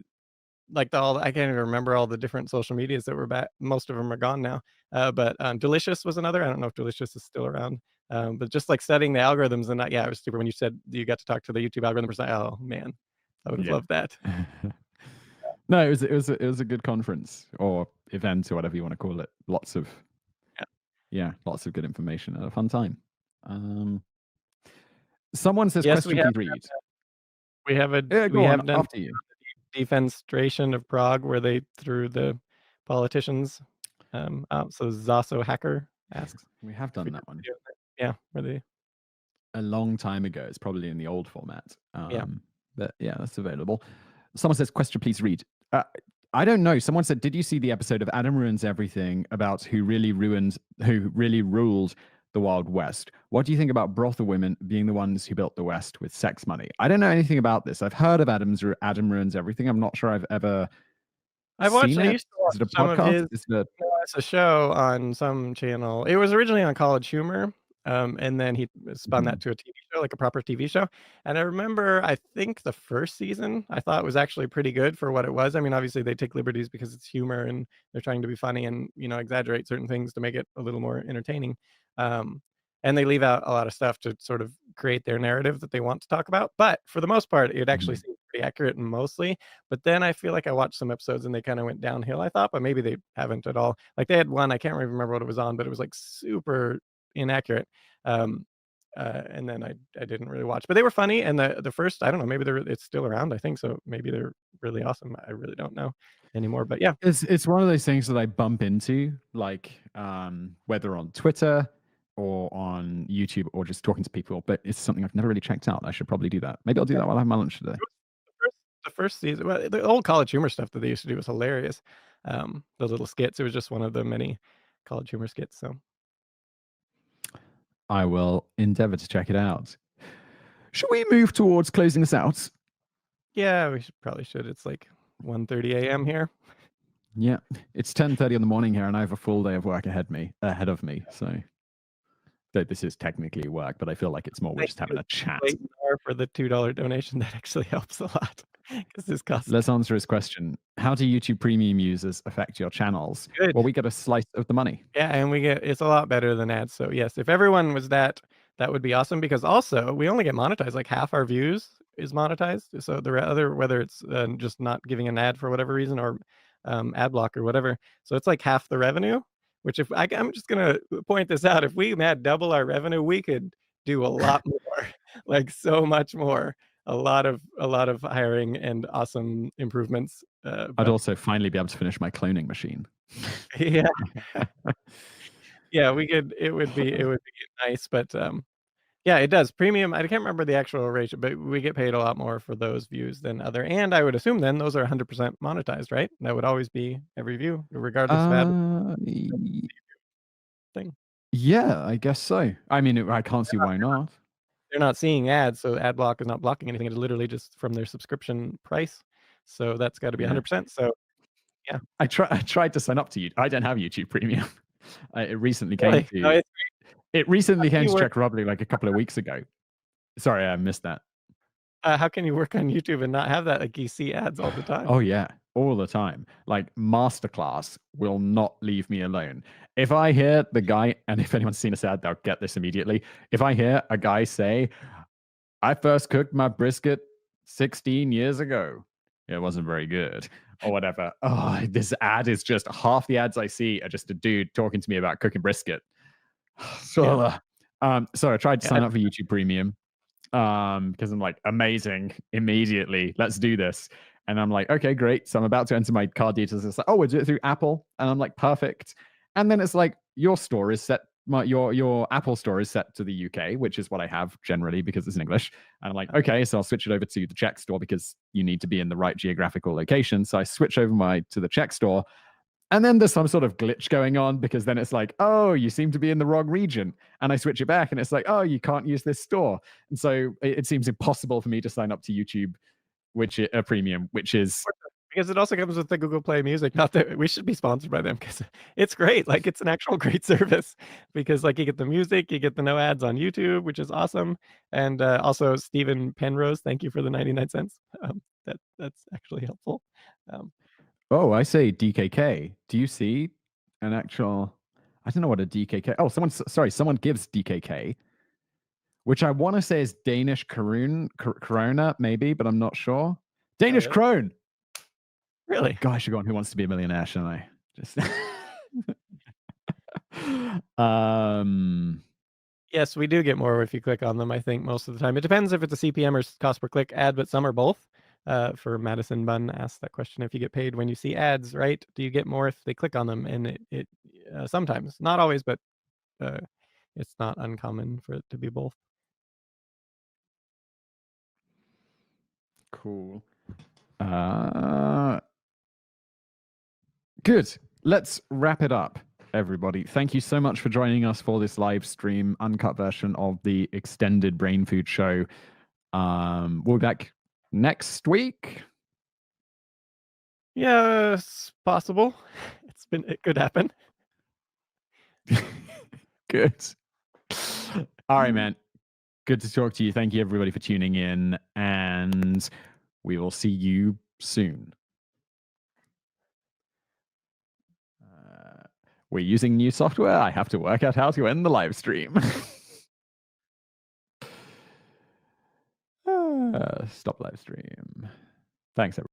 I can't even remember all the different social medias that were back. Most of them are gone now. But Delicious was another. I don't know if Delicious is still around. But just like studying the algorithms and yeah, it was super when you said you got to talk to the YouTube algorithm person. Oh man, I would have Yeah. loved that. No, it was a good conference or event or whatever you want to call it. Lots of lots of good information and a fun time. Someone says, Yes, we question have. please read. We have Yeah, we go on have done after you. defenestration of Prague where they threw the politicians out. So Zaso Hacker asks We have if we done did that one video on that. Yeah, where they a long time ago. It's probably in the old format. yeah. But yeah, that's available. Someone says, question please read. I don't know. Someone said, did you see the episode of Adam Ruins Everything about who really ruled the Wild West? What do you think about brothel women being the ones who built the West with sex money? I don't know anything about this. I've heard of Adam Ruins Everything. I'm not sure I've ever I seen it. used to watch Is it a some of podcast? his Is it a no, it's a show on some channel. It was originally on College Humor, and then he spun that to a TV show, like a proper TV show. And I remember, I think the first season I thought was actually pretty good for what it was. I mean, obviously they take liberties because it's humor and they're trying to be funny and exaggerate certain things to make it a little more entertaining. Um, and they leave out a lot of stuff to sort of create their narrative that they want to talk about. But for the most part, it actually seems pretty accurate mostly. But then I feel like I watched some episodes and they kind of went downhill, I thought, but maybe they haven't at all. Like they had one, I can't really remember what it was on, but it was like super inaccurate. Um, and then I didn't really watch, but they were funny. And the first, I don't know, maybe it's still around. I think so. Maybe they're really awesome. I really don't know. anymore. But yeah, It's one of those things that I bump into, like whether on Twitter or on YouTube or just talking to people, but it's something I've never really checked out. I should probably do that. Maybe I'll do that while I have my lunch today. the first season, well, the old College Humor stuff that they used to do was hilarious. The little skits. It was just one of the many College Humor skits. So I will endeavor to check it out. Should we move towards closing this out? yeah, we probably should. It's like 1:30 a.m. here. Yeah, it's 10:30 in the morning here, and I have a full day of work ahead of me. So, though this is technically work, but I feel like it's more we're just having a chat. For the $2 donation, that actually helps a lot because this costs. Let's answer his question. How do YouTube Premium users affect your channels? Good. Well, we get a slice of the money. Yeah, and it's a lot better than ads. So yes, if everyone was that would be awesome, because also we only get monetized, like half our views is monetized. So the other, whether it's just not giving an ad for whatever reason, or ad block or whatever, so it's like half the revenue. Which, if I'm just gonna point this out, if we had double our revenue, we could do a lot more, like so much more. A lot of hiring and awesome improvements. I'd also finally be able to finish my cloning machine. Yeah. Yeah, we could. It would be nice, but yeah, it does. Premium, I can't remember the actual ratio, but we get paid a lot more for those views than other. And I would assume then those are 100% monetized, right? That would always be every view, regardless of ad thing. Yeah, I guess so. I mean, I can't see why not. They're not seeing ads, so ad block is not blocking anything. It's literally just from their subscription price. So that's got to be 100%. So yeah, I tried to sign up to YouTube. I don't have YouTube Premium. It recently came really? to. No, It recently came to work- Czech Republic like a couple of weeks ago. Sorry, I missed that. how can you work on YouTube and not have that? Like, you see ads all the time. Oh yeah, all the time. Like Masterclass will not leave me alone. If I hear the guy, and if anyone's seen this ad, they'll get this immediately. If I hear a guy say, "I first cooked my brisket 16 years ago. It wasn't very good," or whatever. Oh, this ad is just half the ads I see are just a dude talking to me about cooking brisket. So, so I tried to sign up for YouTube Premium because I'm like, amazing, immediately, let's do this. And I'm like, okay, great. So I'm about to enter my card details. It's like, oh, we'll do it through Apple. And I'm like, perfect. And then it's like, your store is set, your Apple store is set to the UK, which is what I have generally because it's in English. And I'm like, okay, so I'll switch it over to the Czech store because you need to be in the right geographical location. So I switch over to the Czech store. And then there's some sort of glitch going on because then it's like, oh, you seem to be in the wrong region. And I switch it back and it's like, oh, you can't use this store. And so it seems impossible for me to sign up to YouTube, which is a premium, which is because it also comes with the Google Play Music. Not that we should be sponsored by them, because it's great. Like, it's an actual great service, because like you get the music, you get the no ads on YouTube, which is awesome. And also Stephen Penrose, thank you for the 99 cents. That's actually helpful. Oh, I say DKK. Do you see an actual? I don't know what a DKK. Oh, someone gives DKK, which I want to say is Danish krona, maybe, but I'm not sure. Danish krone. Really? Oh, gosh, you're going. Who Wants to Be a Millionaire? Shouldn't I? Just. Yes, we do get more if you click on them. I think most of the time. It depends if it's a CPM or cost per click ad, but some are both. For Madison Bunn asked that question: if you get paid when you see ads, right? Do you get more if they click on them? And it sometimes, not always, but it's not uncommon for it to be both. Cool. Good. Let's wrap it up, everybody. Thank you so much for joining us for this live stream, uncut version of the extended Brain Food show. We'll be back next week. Yes, possible. It could happen. Good. All right, man. Good to talk to you. Thank you, everybody, for tuning in, and we will see you soon. We're using new software. I have to work out how to end the live stream. Stop live stream. Thanks, everybody.